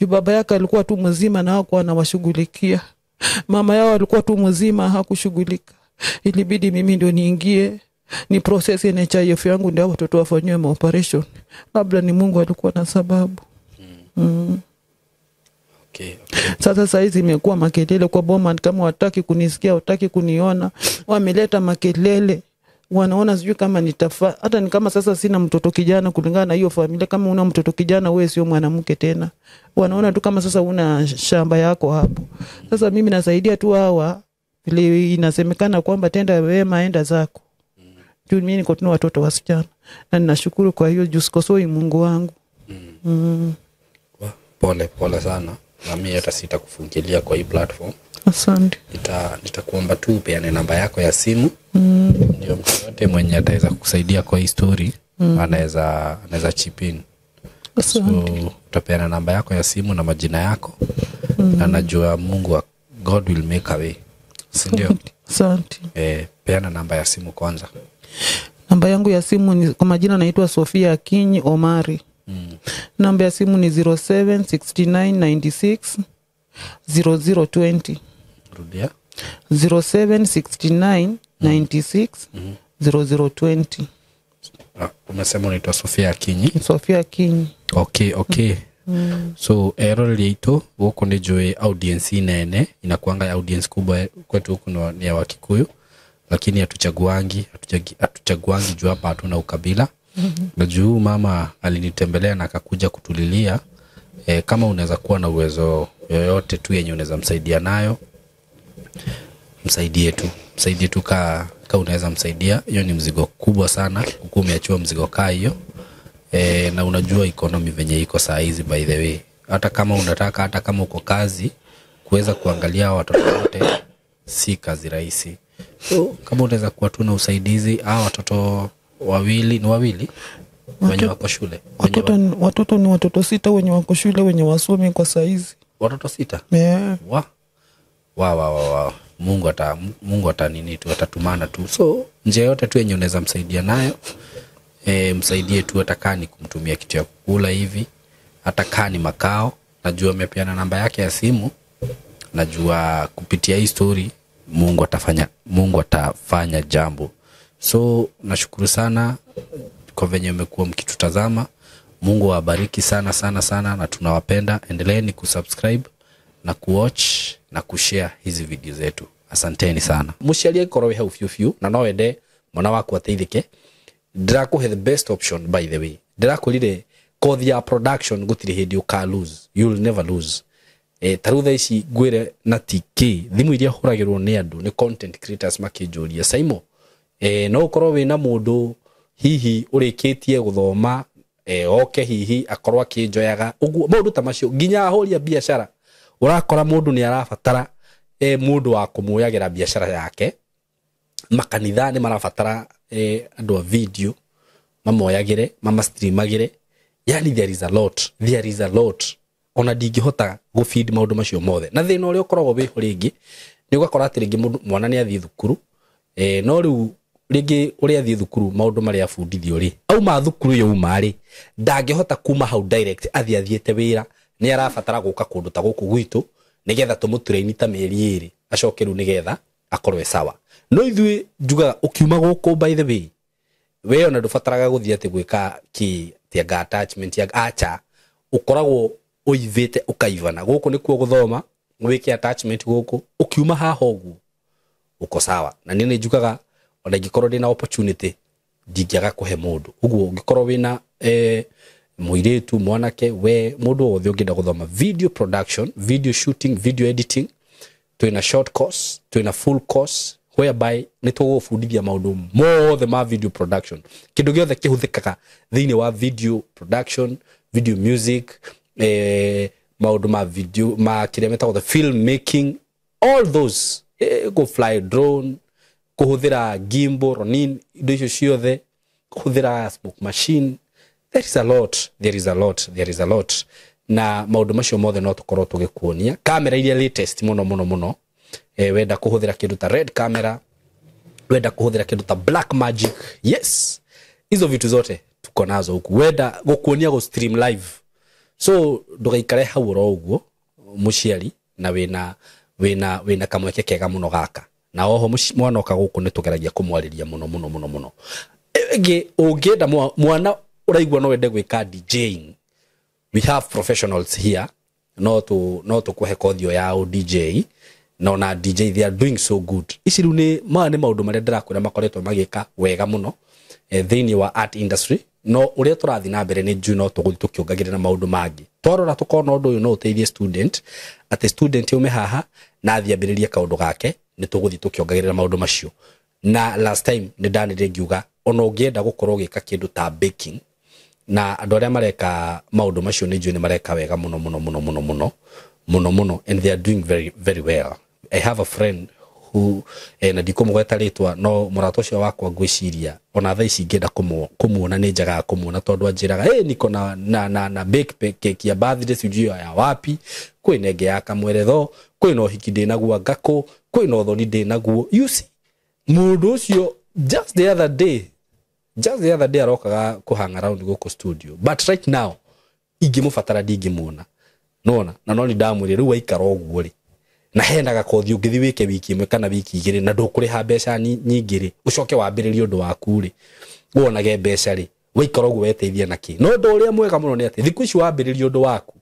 Baba yake alikuwa tu mzima na hakuwa anawashughulikia. Mama yao alikuwa tu mzima, hakushughulika. Ilibidi mimi ndio niingie, ni process NHIF yangu ndio watoto wafanywe operation. Labda ni Mungu alikuwa na sababu. Okay. Sasa hizi imekuwa makelele kwa boma, kama wataki kunisikia, wataki kuniona, wameleta makelele. Wanaona sijui kama nitafaa. Hata ni kama sasa sina mtoto kijana kulingana na hiyo familia. Kama una mtoto kijana wewe sio mwanamke tena. Wanaona tu kama sasa una shamba yako hapo. Sasa mimi nasaidia tu hawa vile inasemekana kwamba tenda wema enda zako. Juu mimi niko tuna watoto wasichana. Na ninashukuru kwa hiyo juu sikosoi Mungu wangu. Pole sana. Na mimi hata sitakufungilia kwa hii platform. Asante. Nitakuomba tu upeane namba yako ya simu. Ndio mtu yote mwenye ataweza kukusaidia kwa hii story anaweza chip in. So utapeana namba yako ya simu na majina yako. Na najua Mungu God will make a way. Si ndio? Asante. Peana namba ya simu kwanza. Namba yangu ya simu ni kwa majina naitwa Sofia Akinyi Omari. Namba ya simu ni 076996 0020. Rudia. 076996 0020. Umesema unaitwa Sofia Akinyi? Sofia Akinyi. Okay. So error lito woko ni joe audience nene, inakuanga audience kubwa kwetu huku ni ya Wakikuyu, lakini hatuchaguangi juu hapa hatuna ukabila. Na juu mama alinitembelea na akakuja kutulilia, kama unaweza kuwa na uwezo yoyote tu yenye unaweza msaidia nayo, msaidie tu ka unaweza msaidia. Hiyo ni mzigo kubwa sana, huku umeachiwa mzigo kaa hiyo. Na unajua economy venye iko saa hizi, by the way. Hata kama unataka, hata kama uko kazi, kuweza kuangalia watoto wote si kazi rahisi. So kama unaweza kuwa tu na usaidizi watoto wawili wenye wako shule. Watoto ni watoto 6 wenye wako shule wenye wasomi kwa saizi. Watoto 6? Yeah. Wow. Mungu ata nini tu atatumana tu. So njia yote tu yenye unaweza msaidia nayo, msaidie tu, atakani kumtumia kitu ya kukula hivi, atakani makao. Najua amepeana namba yake ya simu. Najua kupitia hii story Mungu atafanya jambo. So nashukuru sana kwa venye mmekuwa mkitutazama. Mungu awabariki sana na tunawapenda. Endeleeni kusubscribe na kuwatch na kushare hizi video zetu. Asanteni sana. Mushalia korowe hau fiu na no ende mwana waku ateithike. Ndirakuhe the best option by the way. Ndirakurire kothi ya production gutiri hindi uka lose. You'll never lose. Tarutha ici gwire na TK thimu iria huragirwo ni andu ni content creators makijuria Saimo no ukorwo wina mundu hihi urikitie guthoma oke hihi akorwa kinjoyaga uguo mundu ta macio nginya ahoria biashara urakora mundu ni arabatara mundu wa kumuyagira biashara yake makanitha ni marabatara andu a video mamoyagire streamagire yani there is a lot ona ndingihota go feed maundu macio mothe na thina uria ukoragwo wiho ringi ni ugakora ati ringi mwana ni athii thukuru no riu ringi uria athii thukuru maundu maria afundithio ri auma thukuru yo umari ndangihota kuma hau direct athiete wira ni arabatara guka kundu ta guku gwitu nigetha tumutrain ta meri iri acokeru nigetha akorwe sawa no ithui njuga ukiuma guku by the way we ona ndubataraga guthii ati gwika ki tianga attachment ya acha ukoragwo uivete ukaivana guku nikuo guthoma wike attachment guku ukiuma haha ugu uko sawa na nini njugaga ona gikorwo dina opportunity ndingiaga kuhe mundu uguo ngikorwo wina muiretu mwanake we mundu wothe ungenda guthoma video production, video shooting, video editing, twina short course, twina full course whereby nitugufundithia maundu mothe ma video production. Kindu giothe kihuthikaga thiini wa video production, video music, maundu ma video ma kilemeta the film making, all those go fly drone, kuhuthira gimbal, ronin, indo icio ciothe, kuhuthira smoke machine. There is a lot. Na maundu macio mothe no tukorwo tugikuonia. Kamera iria latest muno. Wenda kuhuthira kindu ta red camera, wenda kuhuthira kindu ta black magic. Yes. Hizo vitu zote tuko nazo huku. Wenda gukuonia go stream live. So ndugaikare hau ro uguo muciari na wina kamweke kega muno gaka. Na oho mwana okaguku nitugeragia kumwariria muno. Ege ungenda mwana uraigwa no wende gwika DJing. We have professionals here. No to kuhe kothio ya DJ. No na DJ they are doing so good. Ici riu ni maundu maria ndirakwira makoretwo magika wega muno thiini wa art industry. No uria turathi na mbere ni njui no tukiongagirira na maundu mangi. Twarora tukona undu uyu no uteithie student ati student ume haha na athiambiriria kaundu gake ni tuguthi tukiongagirira maundu macio. Na last time ni ndanire ngiuga ona ungienda gukorwo gika kindu ta baking na andu aria mareka maundu macio ni njui ni mareka wega muno and they are doing very very well. I have a friend who na ndikumugweta ritwa no murato cio wakwa ngwiciria ona tha ici ngenda kumuona ni njaga kumuona tondu anjiraga niko na bake cake ya birthday studio ya wapi kwina nge ya kamweretho kwina uhiki ndinaguo ngako kwina uthoni ndinaguo. You see mundu ucio just the other day arokaga kuhang around guko studio, but right now ingimubatara ndingimuona nona na no ni ndamwire riu aikara uguo ri na hendaga kothi ungithi wike wiki imwe kana wiki igiri na ndukuriha mbeca nyingi ri ucoke wambiririe undu waku ri wonage mbeca ri waikara uguo weteithia naki no ndu uria mwega muno ni ati thiku ici wambiririe undu waku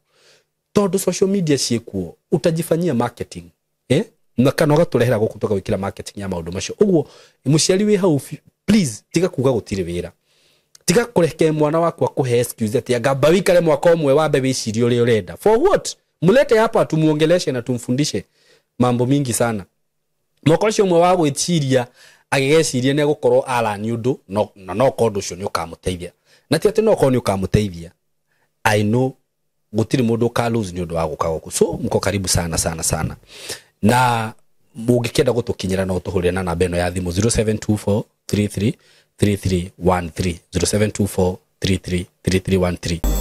tondu social media ciekuo utajifanyia marketing na kana ugaturehera guku tukawikira marketing ya maundu macio uguo muciari wi hau please tiga kuga gutire wira tiga kureke mwana waku akuhe excuse ati agamba wikare mwaka umwe wambe wicirio uri urenda for what mulete hapa tumuongeleshe na tumfundishe mambo mingi sana mwaka ucio umwe wa gwiciria agegeciria ne gukorwo ala ni undu no kondu ucio ni ukamuteithia na ti ati no kondu ukamuteithia. I know gutiri mundu ka lose ni undu wa guka guku so mko karibu sana na mungikenda gutukinyira no tuhurire na namba eno ya thimu 0724333313 0724333313.